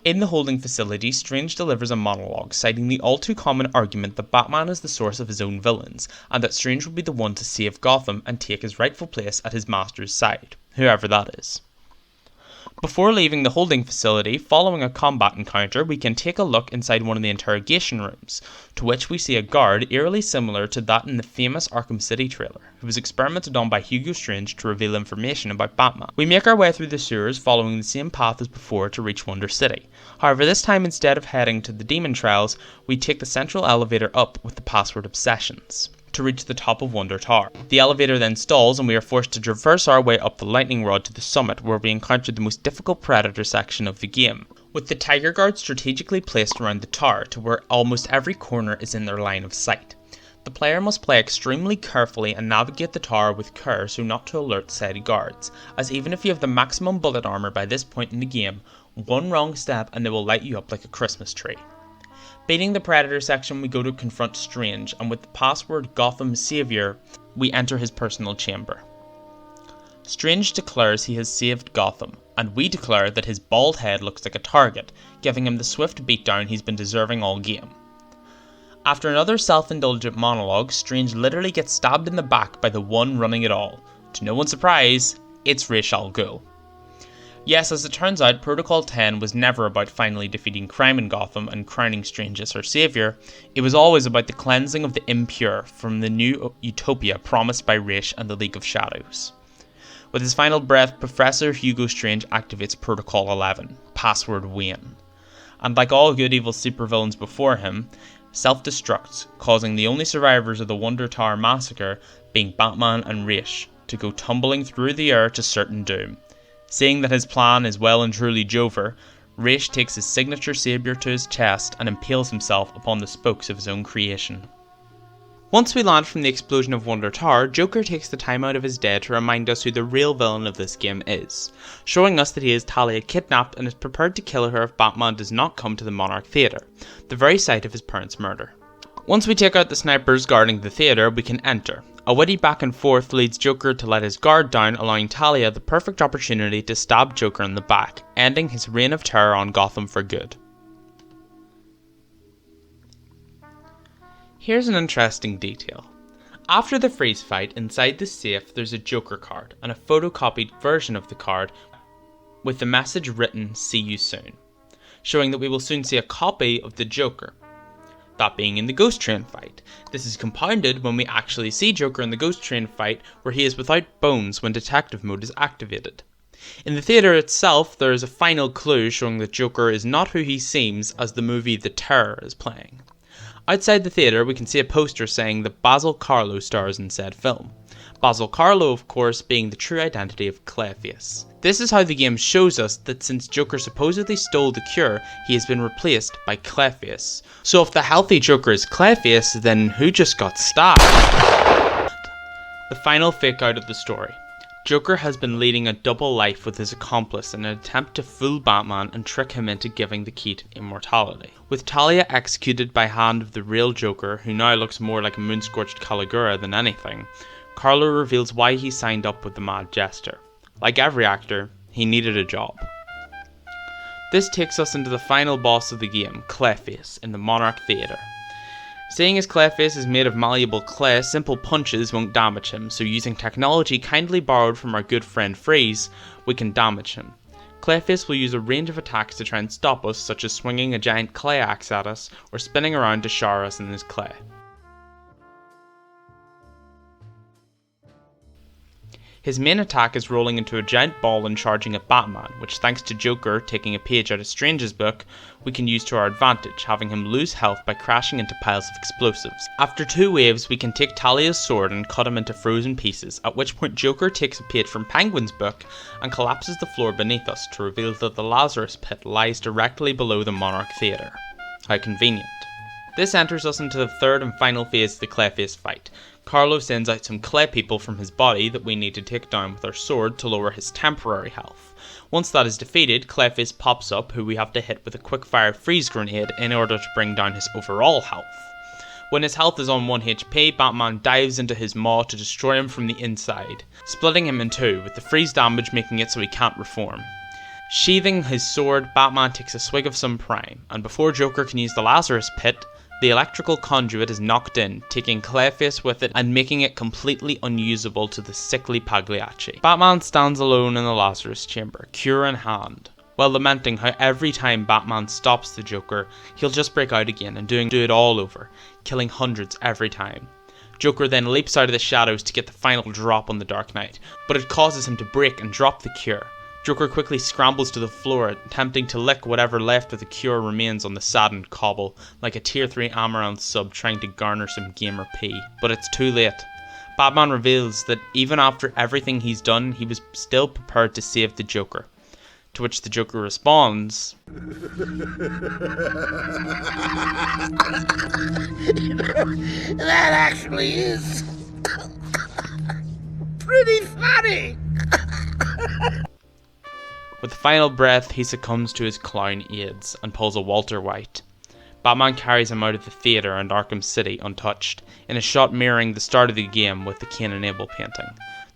In the holding facility, Strange delivers a monologue, citing the all-too-common argument that Batman is the source of his own villains, and that Strange will be the one to save Gotham and take his rightful place at his master's side, whoever that is. Before leaving the holding facility, following a combat encounter, we can take a look inside one of the interrogation rooms, to which we see a guard eerily similar to that in the famous Arkham City trailer, who was experimented on by Hugo Strange to reveal information about Batman. We make our way through the sewers, following the same path as before to reach Wonder City. However, this time instead of heading to the Demon Trials, we take the central elevator up with the password Obsessions to reach the top of Wonder Tower. The elevator then stalls and we are forced to traverse our way up the lightning rod to the summit, where we encounter the most difficult predator section of the game, with the Tiger Guard strategically placed around the tower to where almost every corner is in their line of sight. The player must play extremely carefully and navigate the tower with care so not to alert said guards, as even if you have the maximum bullet armor by this point in the game, one wrong step and they will light you up like a Christmas tree. Beating the Predator section, we go to confront Strange, and with the password Gotham Savior, we enter his personal chamber. Strange declares he has saved Gotham, and we declare that his bald head looks like a target, giving him the swift beatdown he's been deserving all game. After another self-indulgent monologue, Strange literally gets stabbed in the back by the one running it all. To no one's surprise, it's Ra's al Ghul. Yes, as it turns out, Protocol 10 was never about finally defeating crime in Gotham and crowning Strange as her saviour. It was always about the cleansing of the impure from the new utopia promised by Ra's and the League of Shadows. With his final breath, Professor Hugo Strange activates Protocol 11, password Wayne, and like all good evil supervillains before him, self-destructs, causing the only survivors of the Wonder Tower massacre, being Batman and Ra's, to go tumbling through the air to certain doom. Seeing that his plan is well and truly over, Ra's takes his signature sabre to his chest and impales himself upon the spokes of his own creation. Once we land from the explosion of Wonder Tower, Joker takes the time out of his day to remind us who the real villain of this game is, showing us that he has Talia kidnapped and is prepared to kill her if Batman does not come to the Monarch Theatre, the very site of his parents' murder. Once we take out the snipers guarding the theatre, we can enter. A witty back and forth leads Joker to let his guard down, allowing Talia the perfect opportunity to stab Joker in the back, ending his reign of terror on Gotham for good. Here's an interesting detail. After the freeze fight, inside the safe there's a Joker card, and a photocopied version of the card. with the message written "See you soon," showing that we will soon see a copy of the Joker, that being in the Ghost Train fight. This is compounded when we actually see Joker in the Ghost Train fight, where he is without bones when detective mode is activated. In the theatre itself, there is a final clue showing that Joker is not who he seems as the movie The Terror is playing. Outside the theatre, we can see a poster saying that Basil Karlo stars in said film. Basil Karlo, of course, being the true identity of Clayface. This is how the game shows us that since Joker supposedly stole the cure, he has been replaced by Clayface. So if the healthy Joker is Clayface, then who just got stabbed? The final fake out of the story. Joker has been leading a double life with his accomplice in an attempt to fool Batman and trick him into giving the key to immortality. With Talia executed by hand of the real Joker, who now looks more like a moon-scorched Caligura than anything, Carlo reveals why he signed up with the Mad Jester. Like every actor, he needed a job. This takes us into the final boss of the game, Clayface, in the Monarch Theatre. Seeing as Clayface is made of malleable clay, simple punches won't damage him, so using technology kindly borrowed from our good friend Freeze, we can damage him. Clayface will use a range of attacks to try and stop us, such as swinging a giant clay axe at us, or spinning around to shower us in his clay. His main attack is rolling into a giant ball and charging at Batman, which thanks to Joker taking a page out of Strange's book, we can use to our advantage, having him lose health by crashing into piles of explosives. After 2 waves, we can take Talia's sword and cut him into frozen pieces, at which point Joker takes a page from Penguin's book and collapses the floor beneath us to reveal that the Lazarus Pit lies directly below the Monarch Theatre. How convenient. This enters us into the third and final phase of the Clayface fight. Carlo sends out some clay people from his body that we need to take down with our sword to lower his temporary health. Once that is defeated, Clayface pops up, who we have to hit with a quick-fire freeze grenade in order to bring down his overall health. When his health is on 1 HP, Batman dives into his maw to destroy him from the inside, splitting him in 2, with the freeze damage making it so he can't reform. Sheathing his sword, Batman takes a swig of some prime, and before Joker can use the Lazarus Pit, the electrical conduit is knocked in, taking Clayface with it and making it completely unusable to the sickly Pagliacci. Batman stands alone in the Lazarus chamber, cure in hand, while lamenting how every time Batman stops the Joker, he'll just break out again and do it all over, killing hundreds every time. Joker then leaps out of the shadows to get the final drop on the Dark Knight, but it causes him to break and drop the cure. Joker quickly scrambles to the floor, attempting to lick whatever left of the cure remains on the saddened cobble, like a tier 3 Amaranth sub trying to garner some gamer pee. But it's too late. Batman reveals that even after everything he's done, he was still prepared to save the Joker. To which the Joker responds, That actually is pretty funny. With the final breath, he succumbs to his clown aids and pulls a Walter White. Batman carries him out of the theatre and Arkham City untouched, in a shot mirroring the start of the game with the Cain and Abel painting.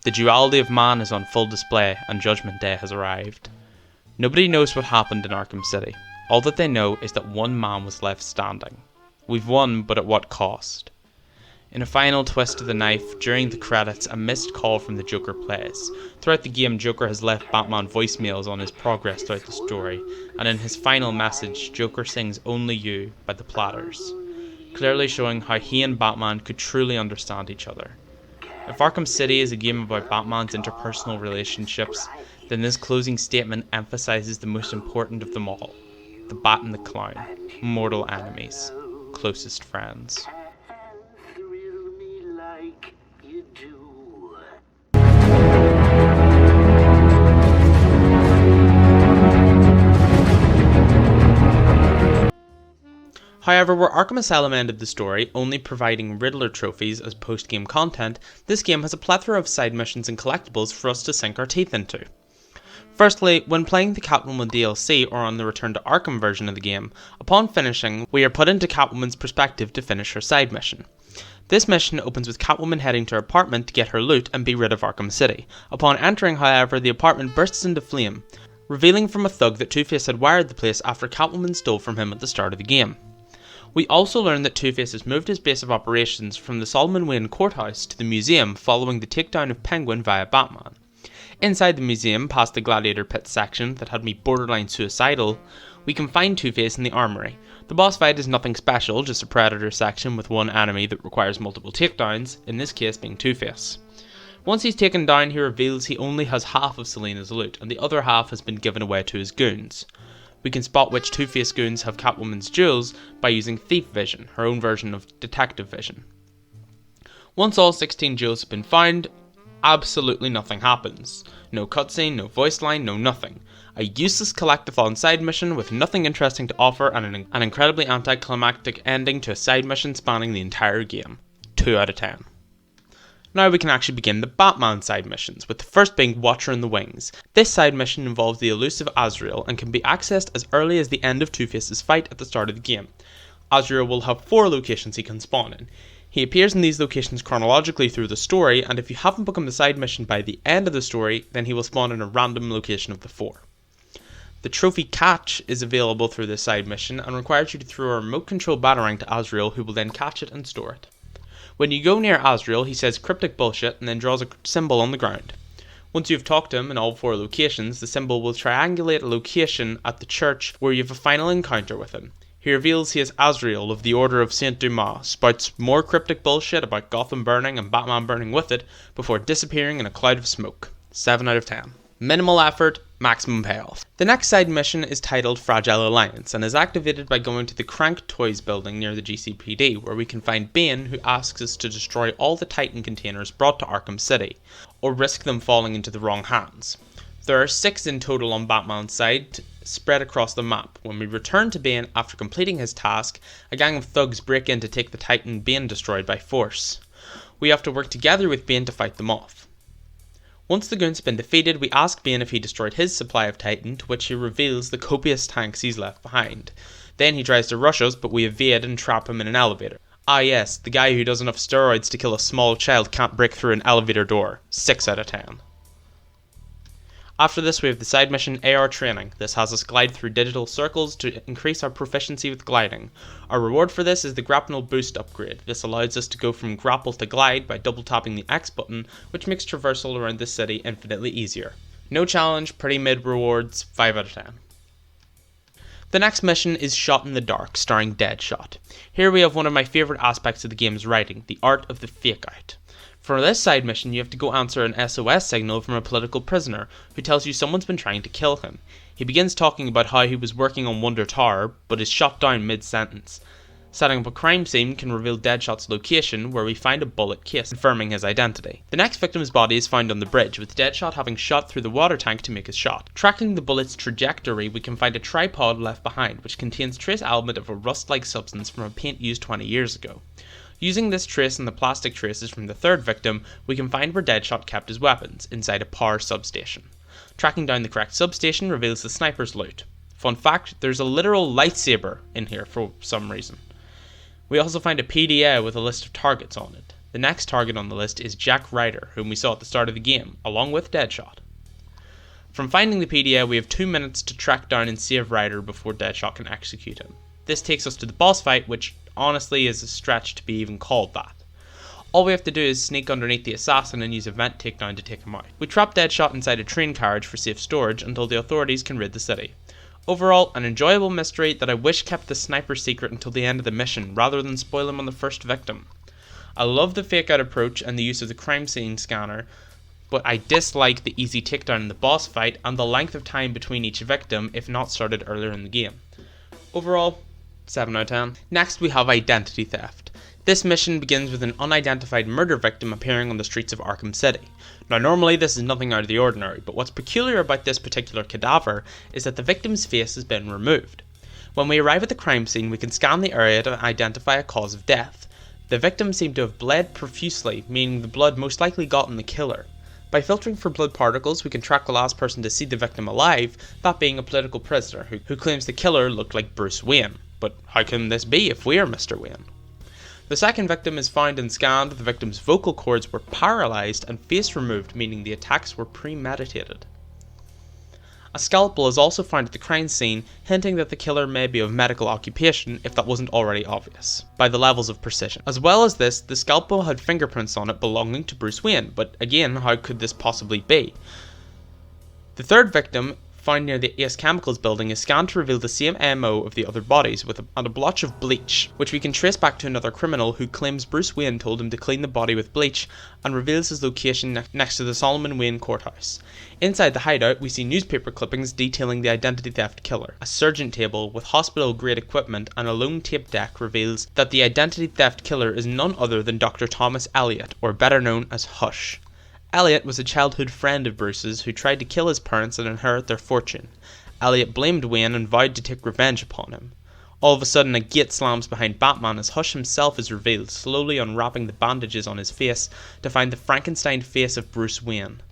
The duality of man is on full display and Judgment Day has arrived. Nobody knows what happened in Arkham City. All that they know is that one man was left standing. We've won, but at what cost? In a final twist of the knife, during the credits, a missed call from the Joker plays. Throughout the game, Joker has left Batman voicemails on his progress throughout the story, and in his final message, Joker sings Only You by the Platters, clearly showing how he and Batman could truly understand each other. If Arkham City is a game about Batman's interpersonal relationships, then this closing statement emphasizes the most important of them all, the Bat and the Clown, mortal enemies, closest friends. However, where Arkham Asylum ended the story, only providing Riddler trophies as post-game content, this game has a plethora of side missions and collectibles for us to sink our teeth into. Firstly, when playing the Catwoman DLC or on the Return to Arkham version of the game, upon finishing, we are put into Catwoman's perspective to finish her side mission. This mission opens with Catwoman heading to her apartment to get her loot and be rid of Arkham City. Upon entering, however, the apartment bursts into flame, revealing from a thug that Two-Face had wired the place after Catwoman stole from him at the start of the game. We also learn that Two-Face has moved his base of operations from the Solomon Wayne courthouse to the museum following the takedown of Penguin via Batman. Inside the museum, past the gladiator pit section that had me borderline suicidal, we can find Two-Face in the armory. The boss fight is nothing special, just a predator section with one enemy that requires multiple takedowns, in this case being Two-Face. Once he's taken down, he reveals he only has half of Selina's loot, and the other half has been given away to his goons. We can spot which Two-Face goons have Catwoman's jewels by using Thief Vision, her own version of Detective Vision. Once all 16 jewels have been found, absolutely nothing happens. No cutscene, no voice line, no nothing. A useless collectathon side mission with nothing interesting to offer and an incredibly anticlimactic ending to a side mission spanning the entire game. 2 out of 10. Now we can actually begin the Batman side missions, with the first being Watcher in the Wings. This side mission involves the elusive Azrael and can be accessed as early as the end of Two-Face's fight at the start of the game. Azrael will have 4 locations he can spawn in. He appears in these locations chronologically through the story, and if you haven't become the side mission by the end of the story, then he will spawn in a random location of the 4. The trophy catch is available through this side mission and requires you to throw a remote control batarang to Azrael, who will then catch it and store it. When you go near Azrael, he says cryptic bullshit and then draws a symbol on the ground. Once you've talked to him in all 4 locations, the symbol will triangulate a location at the church where you have a final encounter with him. He reveals he is Azrael of the Order of Saint Dumas, spouts more cryptic bullshit about Gotham burning and Batman burning with it, before disappearing in a cloud of smoke. 7 out of 10. Minimal effort, maximum payoff. The next side mission is titled Fragile Alliance and is activated by going to the Crank Toys building near the GCPD, where we can find Bane, who asks us to destroy all the Titan containers brought to Arkham City, or risk them falling into the wrong hands. There are 6 in total on Batman's side, spread across the map. When we return to Bane after completing his task, a gang of thugs break in to take the Titan Bane destroyed by force. We have to work together with Bane to fight them off. Once the goons have been defeated, we ask Bane if he destroyed his supply of Titan, to which he reveals the copious tanks he's left behind. Then he tries to rush us, but we evade and trap him in an elevator. Ah yes, the guy who does enough steroids to kill a small child can't break through an elevator door. 6 out of 10. After this, we have the side mission AR Training. This has us glide through digital circles to increase our proficiency with gliding. Our reward for this is the Grapnel Boost upgrade. This allows us to go from grapple to glide by double tapping the X button, which makes traversal around the city infinitely easier. No challenge, pretty mid rewards, 5 out of 10. The next mission is Shot in the Dark, starring Deadshot. Here we have one of my favourite aspects of the game's writing, the art of the fake out. For this side mission, you have to go answer an SOS signal from a political prisoner who tells you someone's been trying to kill him. He begins talking about how he was working on Wonder Tower, but is shot down mid-sentence. Setting up a crime scene can reveal Deadshot's location, where we find a bullet case, confirming his identity. The next victim's body is found on the bridge, with Deadshot having shot through the water tank to make his shot. Tracking the bullet's trajectory, we can find a tripod left behind, which contains trace element of a rust-like substance from a paint used 20 years ago. Using this trace and the plastic traces from the third victim, we can find where Deadshot kept his weapons, inside a power substation. Tracking down the correct substation reveals the sniper's loot. Fun fact, there's a literal lightsaber in here for some reason. We also find a PDA with a list of targets on it. The next target on the list is Jack Ryder, whom we saw at the start of the game, along with Deadshot. From finding the PDA, we have 2 minutes to track down and save Ryder before Deadshot can execute him. This takes us to the boss fight, which honestly is a stretch to be even called that. All we have to do is sneak underneath the assassin and use a vent takedown to take him out. We trap Deadshot inside a train carriage for safe storage until the authorities can rid the city. Overall, an enjoyable mystery that I wish kept the sniper secret until the end of the mission, rather than spoil him on the first victim. I love the fake out approach and the use of the crime scene scanner, but I dislike the easy takedown in the boss fight and the length of time between each victim if not started earlier in the game. Overall, 7 out of 10. Next we have Identity Theft. This mission begins with an unidentified murder victim appearing on the streets of Arkham City. Now normally this is nothing out of the ordinary, but what's peculiar about this particular cadaver is that the victim's face has been removed. When we arrive at the crime scene, we can scan the area to identify a cause of death. The victim seemed to have bled profusely, meaning the blood most likely got in the killer. By filtering for blood particles, we can track the last person to see the victim alive, that being a political prisoner who claims the killer looked like Bruce Wayne. But how can this be if we are Mr. Wayne? The second victim is found and scanned. The victim's vocal cords were paralysed and face removed, meaning the attacks were premeditated. A scalpel is also found at the crime scene, hinting that the killer may be of medical occupation if that wasn't already obvious, by the levels of precision. As well as this, the scalpel had fingerprints on it belonging to Bruce Wayne, but again, how could this possibly be? The third victim, found near the Ace Chemicals building, is scanned to reveal the same MO of the other bodies, and a blotch of bleach, which we can trace back to another criminal who claims Bruce Wayne told him to clean the body with bleach, and reveals his location next to the Solomon Wayne courthouse. Inside the hideout, we see newspaper clippings detailing the identity theft killer. A surgeon table with hospital-grade equipment and a lone tape deck reveals that the identity theft killer is none other than Dr. Thomas Elliot, or better known as Hush. Elliot was a childhood friend of Bruce's who tried to kill his parents and inherit their fortune. Elliot blamed Wayne and vowed to take revenge upon him. All of a sudden, a gate slams behind Batman as Hush himself is revealed, slowly unwrapping the bandages on his face to find the Frankenstein face of Bruce Wayne,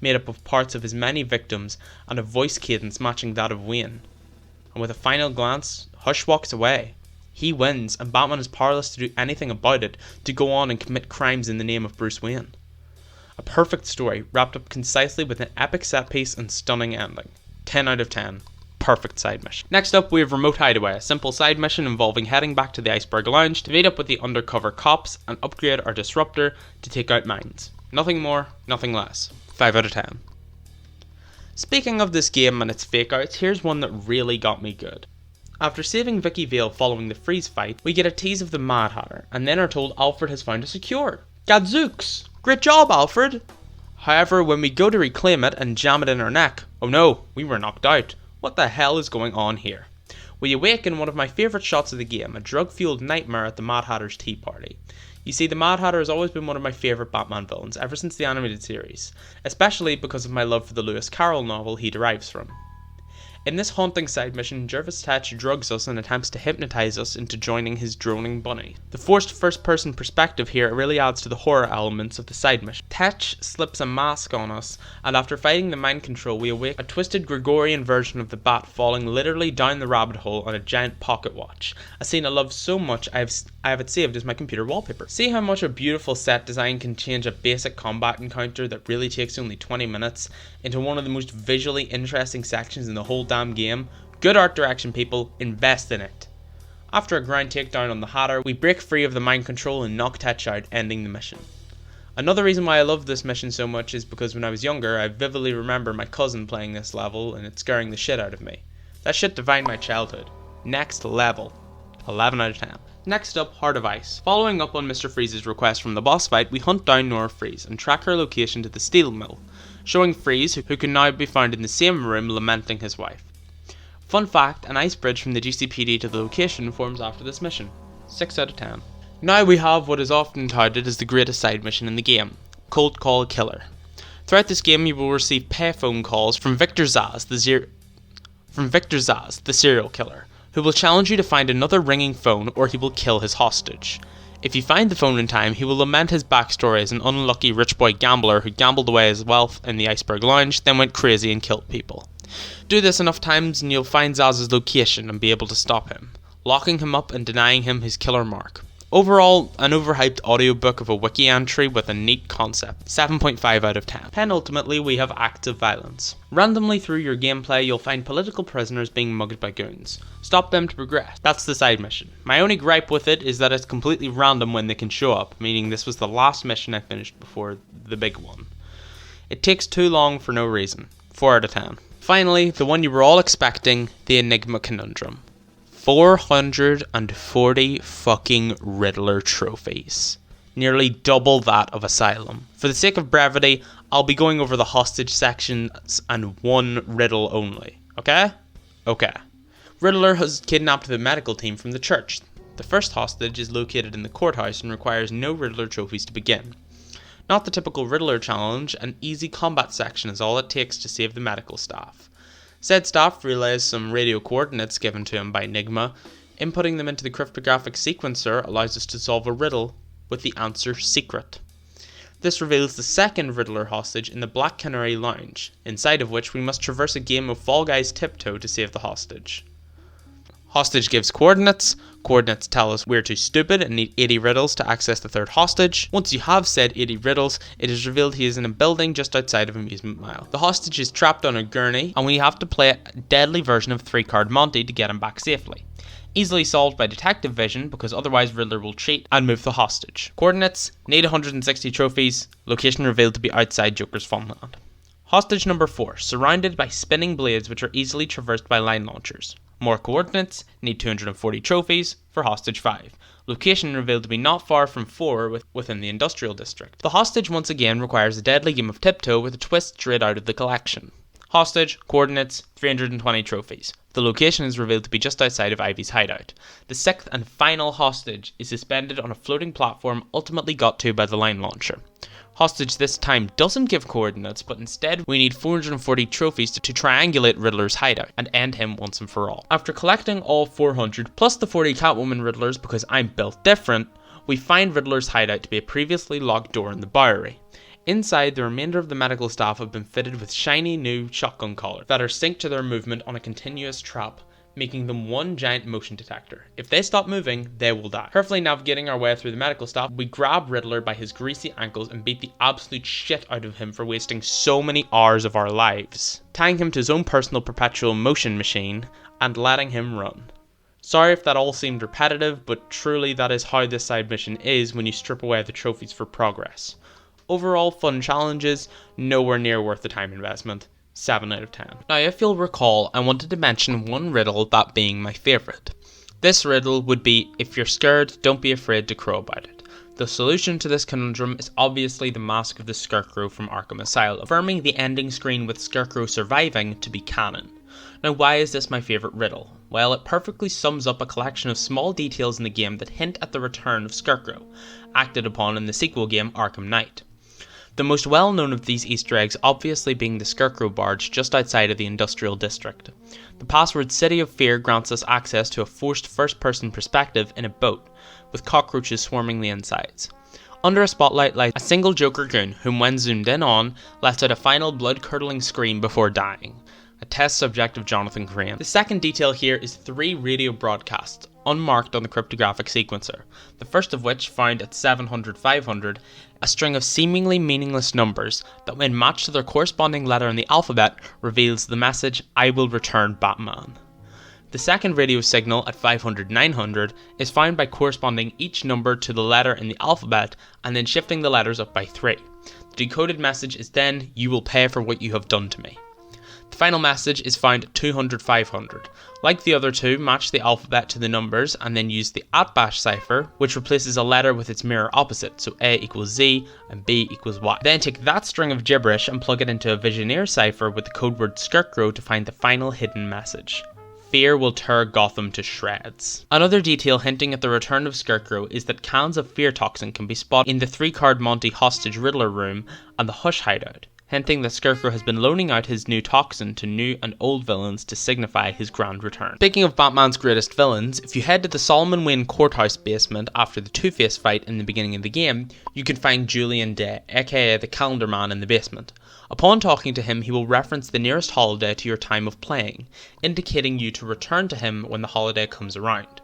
made up of parts of his many victims and a voice cadence matching that of Wayne. And with a final glance, Hush walks away. He wins, and Batman is powerless to do anything about it, to go on and commit crimes in the name of Bruce Wayne. A perfect story, wrapped up concisely with an epic set piece and stunning ending. 10 out of 10. Perfect side mission. Next up, we have Remote Hideaway, a simple side mission involving heading back to the Iceberg Lounge to meet up with the undercover cops and upgrade our disruptor to take out mines. Nothing more, nothing less. 5 out of 10. Speaking of this game and its fake outs, here's one that really got me good. After saving Vicky Vale following the freeze fight, we get a tease of the Mad Hatter, and then are told Alfred has found a secure. Gadzooks! Great job, Alfred! However, when we go to reclaim it and jam it in our neck, oh no, we were knocked out. What the hell is going on here? We awake in one of my favourite shots of the game, a drug-fueled nightmare at the Mad Hatter's tea party. You see, the Mad Hatter has always been one of my favourite Batman villains ever since the animated series, especially because of my love for the Lewis Carroll novel he derives from. In this haunting side mission, Jervis Tetch drugs us and attempts to hypnotise us into joining his droning bunny. The forced first-person perspective here really adds to the horror elements of the side mission. Tetch slips a mask on us, and after fighting the mind control, we awake a twisted Gregorian version of the Bat falling literally down the rabbit hole on a giant pocket watch, a scene I love so much I have it saved as my computer wallpaper. See how much a beautiful set design can change a basic combat encounter that really takes only 20 minutes into one of the most visually interesting sections in the whole damn game? Good art direction, people, invest in it. After a ground takedown on the Hatter, we break free of the mind control and knock Tetch out, ending the mission. Another reason why I love this mission so much is because when I was younger, I vividly remember my cousin playing this level and it scaring the shit out of me. That shit defined my childhood. Next level. 11 out of 10. Next up, Heart of Ice. Following up on Mr. Freeze's request from the boss fight, we hunt down Nora Freeze and track her location to the steel mill, showing Freeze, who can now be found in the same room lamenting his wife. Fun fact, an ice bridge from the GCPD to the location forms after this mission. 6 out of 10. Now we have what is often touted as the greatest side mission in the game, Cold Call Killer. Throughout this game you will receive payphone calls from Victor Zsasz, the serial killer, who will challenge you to find another ringing phone or he will kill his hostage. If you find the phone in time, he will lament his backstory as an unlucky rich boy gambler who gambled away his wealth in the Iceberg Lounge, then went crazy and killed people. Do this enough times and you'll find Zaz's location and be able to stop him, locking him up and denying him his killer mark. Overall, an overhyped audiobook of a wiki entry with a neat concept. 7.5 out of 10. Penultimately, we have acts of violence. Randomly through your gameplay, you'll find political prisoners being mugged by goons. Stop them to progress. That's the side mission. My only gripe with it is that it's completely random when they can show up, meaning this was the last mission I finished before the big one. It takes too long for no reason. 4 out of 10. Finally, the one you were all expecting, the Enigma Conundrum. 440 fucking Riddler trophies. Nearly double that of Asylum. For the sake of brevity, I'll be going over the hostage sections and one riddle only. Okay? Okay. Riddler has kidnapped the medical team from the church. The first hostage is located in the courthouse and requires no Riddler trophies to begin. Not the typical Riddler challenge, an easy combat section is all it takes to save the medical staff. Said staff relays some radio coordinates given to him by Enigma. Inputting them into the cryptographic sequencer allows us to solve a riddle with the answer secret. This reveals the second Riddler hostage in the Black Canary Lounge, inside of which we must traverse a game of Fall Guys Tiptoe to save the hostage. Hostage gives coordinates. Coordinates tell us we're too stupid and need 80 riddles to access the third hostage. Once you have said 80 riddles, it is revealed he is in a building just outside of Amusement Mile. The hostage is trapped on a gurney, and we have to play a deadly version of 3-card Monty to get him back safely. Easily solved by detective vision, because otherwise Riddler will cheat and move the hostage. Coordinates, need 160 trophies, location revealed to be outside Joker's Funland. Hostage number 4, surrounded by spinning blades which are easily traversed by line launchers. More coordinates, need 240 trophies for Hostage 5. Location revealed to be not far from 4 within the industrial district. The hostage once again requires a deadly game of tiptoe with a twist straight out of the collection. Hostage, coordinates, 320 trophies. The location is revealed to be just outside of Ivy's hideout. The 6th and final hostage is suspended on a floating platform ultimately got to by the line launcher. Hostage this time doesn't give coordinates, but instead we need 440 trophies to triangulate Riddler's hideout and end him once and for all. After collecting all 400 plus the 40 Catwoman Riddlers because I'm built different, we find Riddler's hideout to be a previously locked door in the Bowery. Inside, the remainder of the medical staff have been fitted with shiny new shotgun collars that are synced to their movement on a continuous trap, making them one giant motion detector. If they stop moving, they will die. Carefully navigating our way through the medical staff, we grab Riddler by his greasy ankles and beat the absolute shit out of him for wasting so many hours of our lives, tying him to his own personal perpetual motion machine and letting him run. Sorry if that all seemed repetitive, but truly that is how this side mission is when you strip away the trophies for progress. Overall fun challenges, nowhere near worth the time investment. 7 out of 10. Now if you'll recall, I wanted to mention one riddle, that being my favourite. This riddle would be, if you're scared, don't be afraid to crow about it. The solution to this conundrum is obviously the mask of the Scarecrow from Arkham Asylum, affirming the ending screen with Scarecrow surviving to be canon. Now why is this my favourite riddle? Well, it perfectly sums up a collection of small details in the game that hint at the return of Scarecrow, acted upon in the sequel game Arkham Knight. The most well-known of these Easter eggs obviously being the Scarecrow barge just outside of the industrial district. The password City of Fear grants us access to a forced first-person perspective in a boat, with cockroaches swarming the insides. Under a spotlight lies a single Joker goon, whom when zoomed in on, lets out a final blood-curdling scream before dying. A test subject of Jonathan Crane. The second detail here is 3 radio broadcasts, unmarked on the cryptographic sequencer, the first of which, found at 700-500, a string of seemingly meaningless numbers that when matched to their corresponding letter in the alphabet reveals the message, I will return Batman. The second radio signal at 500-900 is found by corresponding each number to the letter in the alphabet and then shifting the letters up by 3. The decoded message is then, you will pay for what you have done to me. The final message is found at 200-500. Like the other two, match the alphabet to the numbers and then use the @bash cipher, which replaces a letter with its mirror opposite, so A equals Z and B equals Y. Then take that string of gibberish and plug it into a Visioneer cipher with the code word Scarecrow to find the final hidden message. Fear will tear Gotham to shreds. Another detail hinting at the return of Scarecrow is that cans of fear toxin can be spotted in the 3-card Monty hostage Riddler room and the Hush hideout, hinting that Scarecrow has been loaning out his new toxin to new and old villains to signify his grand return. Speaking of Batman's greatest villains, if you head to the Solomon Wayne courthouse basement after the Two-Face fight in the beginning of the game, you can find Julian Day, aka the Calendar Man, in the basement. Upon talking to him, he will reference the nearest holiday to your time of playing, indicating you to return to him when the holiday comes around.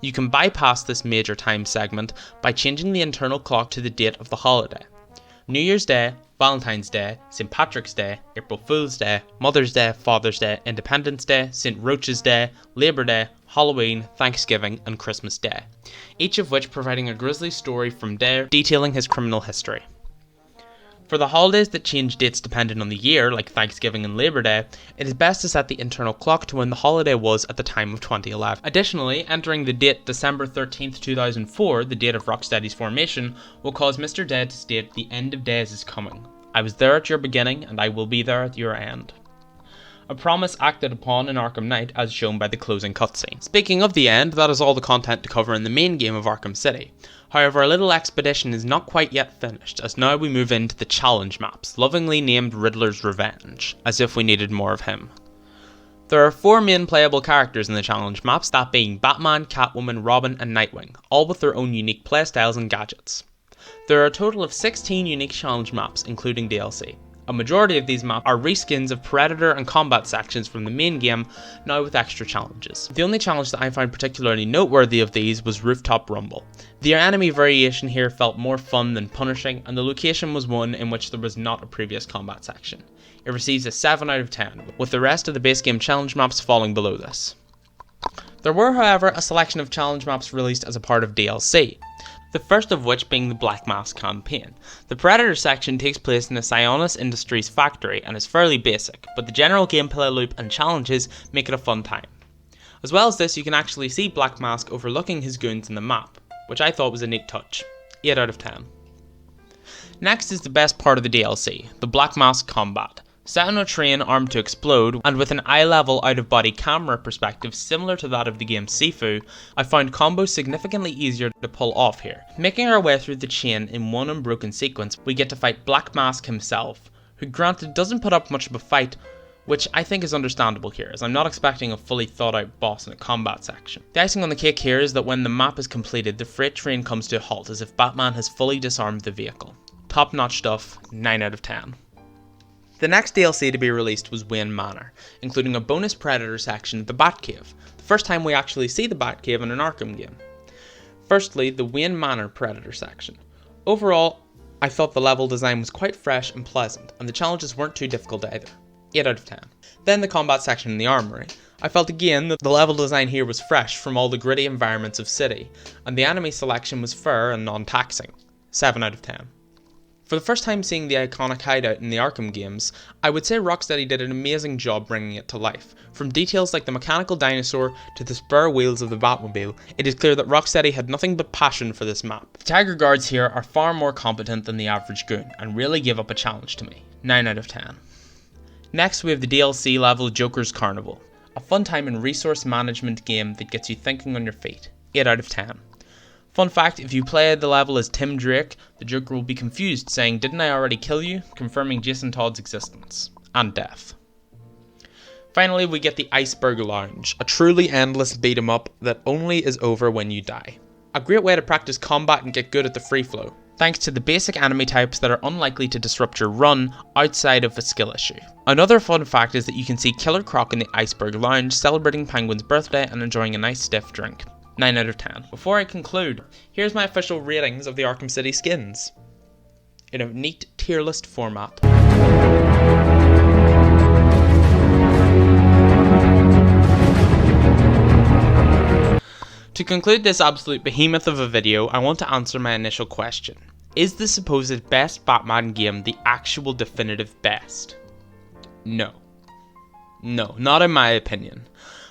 You can bypass this major time segment by changing the internal clock to the date of the holiday. New Year's Day, Valentine's Day, St. Patrick's Day, April Fool's Day, Mother's Day, Father's Day, Independence Day, St. Roach's Day, Labour Day, Halloween, Thanksgiving and Christmas Day, each of which providing a grisly story from Day detailing his criminal history. For the holidays that change dates depending on the year, like Thanksgiving and Labour Day, it is best to set the internal clock to when the holiday was at the time of 2011. Additionally, entering the date December 13th, 2004, the date of Rocksteady's formation, will cause Mr. Day to state the end of days is coming. I was there at your beginning, and I will be there at your end. A promise acted upon in Arkham Knight as shown by the closing cutscene. Speaking of the end, that is all the content to cover in the main game of Arkham City. However, our little expedition is not quite yet finished, as now we move into the challenge maps, lovingly named Riddler's Revenge, as if we needed more of him. There are 4 main playable characters in the challenge maps, that being Batman, Catwoman, Robin and Nightwing, all with their own unique playstyles and gadgets. There are a total of 16 unique challenge maps, including DLC. A majority of these maps are reskins of Predator and combat sections from the main game, now with extra challenges. The only challenge that I found particularly noteworthy of these was Rooftop Rumble. The enemy variation here felt more fun than punishing, and the location was one in which there was not a previous combat section. It receives a 7 out of 10, with the rest of the base game challenge maps falling below this. There were, however, a selection of challenge maps released as a part of DLC. The first of which being the Black Mask campaign. The Predator section takes place in the Sionis Industries factory and is fairly basic, but the general gameplay loop and challenges make it a fun time. As well as this, you can actually see Black Mask overlooking his goons in the map, which I thought was a neat touch. 8 out of 10. Next is the best part of the DLC, the Black Mask combat. Set on a train armed to explode, and with an eye-level out-of-body camera perspective similar to that of the game Sifu, I found combos significantly easier to pull off here. Making our way through the chain in one unbroken sequence, we get to fight Black Mask himself, who granted doesn't put up much of a fight, which I think is understandable here, as I'm not expecting a fully thought out boss in a combat section. The icing on the cake here is that when the map is completed, the freight train comes to a halt as if Batman has fully disarmed the vehicle. Top notch stuff, 9 out of 10. The next DLC to be released was Wayne Manor, including a bonus Predator section, the Batcave, the first time we actually see the Batcave in an Arkham game. Firstly, the Wayne Manor Predator section. Overall, I felt the level design was quite fresh and pleasant, and the challenges weren't too difficult either. 8 out of 10. Then the combat section in the Armory. I felt again that the level design here was fresh from all the gritty environments of City, and the enemy selection was fair and non-taxing. 7 out of 10. For the first time seeing the iconic hideout in the Arkham games, I would say Rocksteady did an amazing job bringing it to life. From details like the mechanical dinosaur to the spare wheels of the Batmobile, it is clear that Rocksteady had nothing but passion for this map. The Tiger Guards here are far more competent than the average goon, and really give up a challenge to me. 9 out of 10. Next we have the DLC level Joker's Carnival, a fun time and resource management game that gets you thinking on your feet. 8 out of 10. Fun fact, if you play the level as Tim Drake, the Joker will be confused, saying, "Didn't I already kill you?" confirming Jason Todd's existence. And death. Finally, we get the Iceberg Lounge, a truly endless beat 'em up that only is over when you die. A great way to practice combat and get good at the free flow, thanks to the basic enemy types that are unlikely to disrupt your run outside of a skill issue. Another fun fact is that you can see Killer Croc in the Iceberg Lounge celebrating Penguin's birthday and enjoying a nice stiff drink. 9 out of 10. Before I conclude, here's my official ratings of the Arkham City skins, in a neat tier list format. To conclude this absolute behemoth of a video, I want to answer my initial question. Is the supposed best Batman game the actual definitive best? No. No, not in my opinion.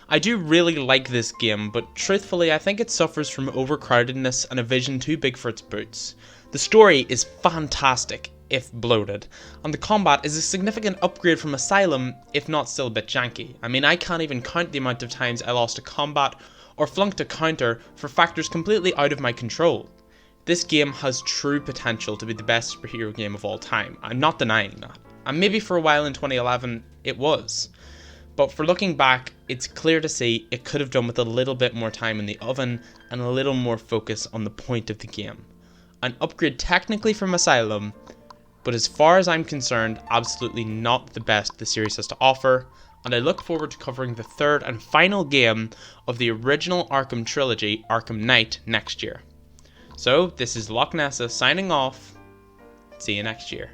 I do really like this game, but truthfully I think it suffers from overcrowdedness and a vision too big for its boots. The story is fantastic, if bloated, and the combat is a significant upgrade from Asylum, if not still a bit janky. I mean, I can't even count the amount of times I lost a combat or flunked a counter for factors completely out of my control. This game has true potential to be the best superhero game of all time, I'm not denying that. And maybe for a while in 2011 it was. But for looking back, it's clear to see it could have done with a little bit more time in the oven and a little more focus on the point of the game. An upgrade technically from Asylum, but as far as I'm concerned, absolutely not the best the series has to offer, and I look forward to covering the third and final game of the original Arkham trilogy, Arkham Knight, next year. So, this is Loch Nessa signing off. See you next year.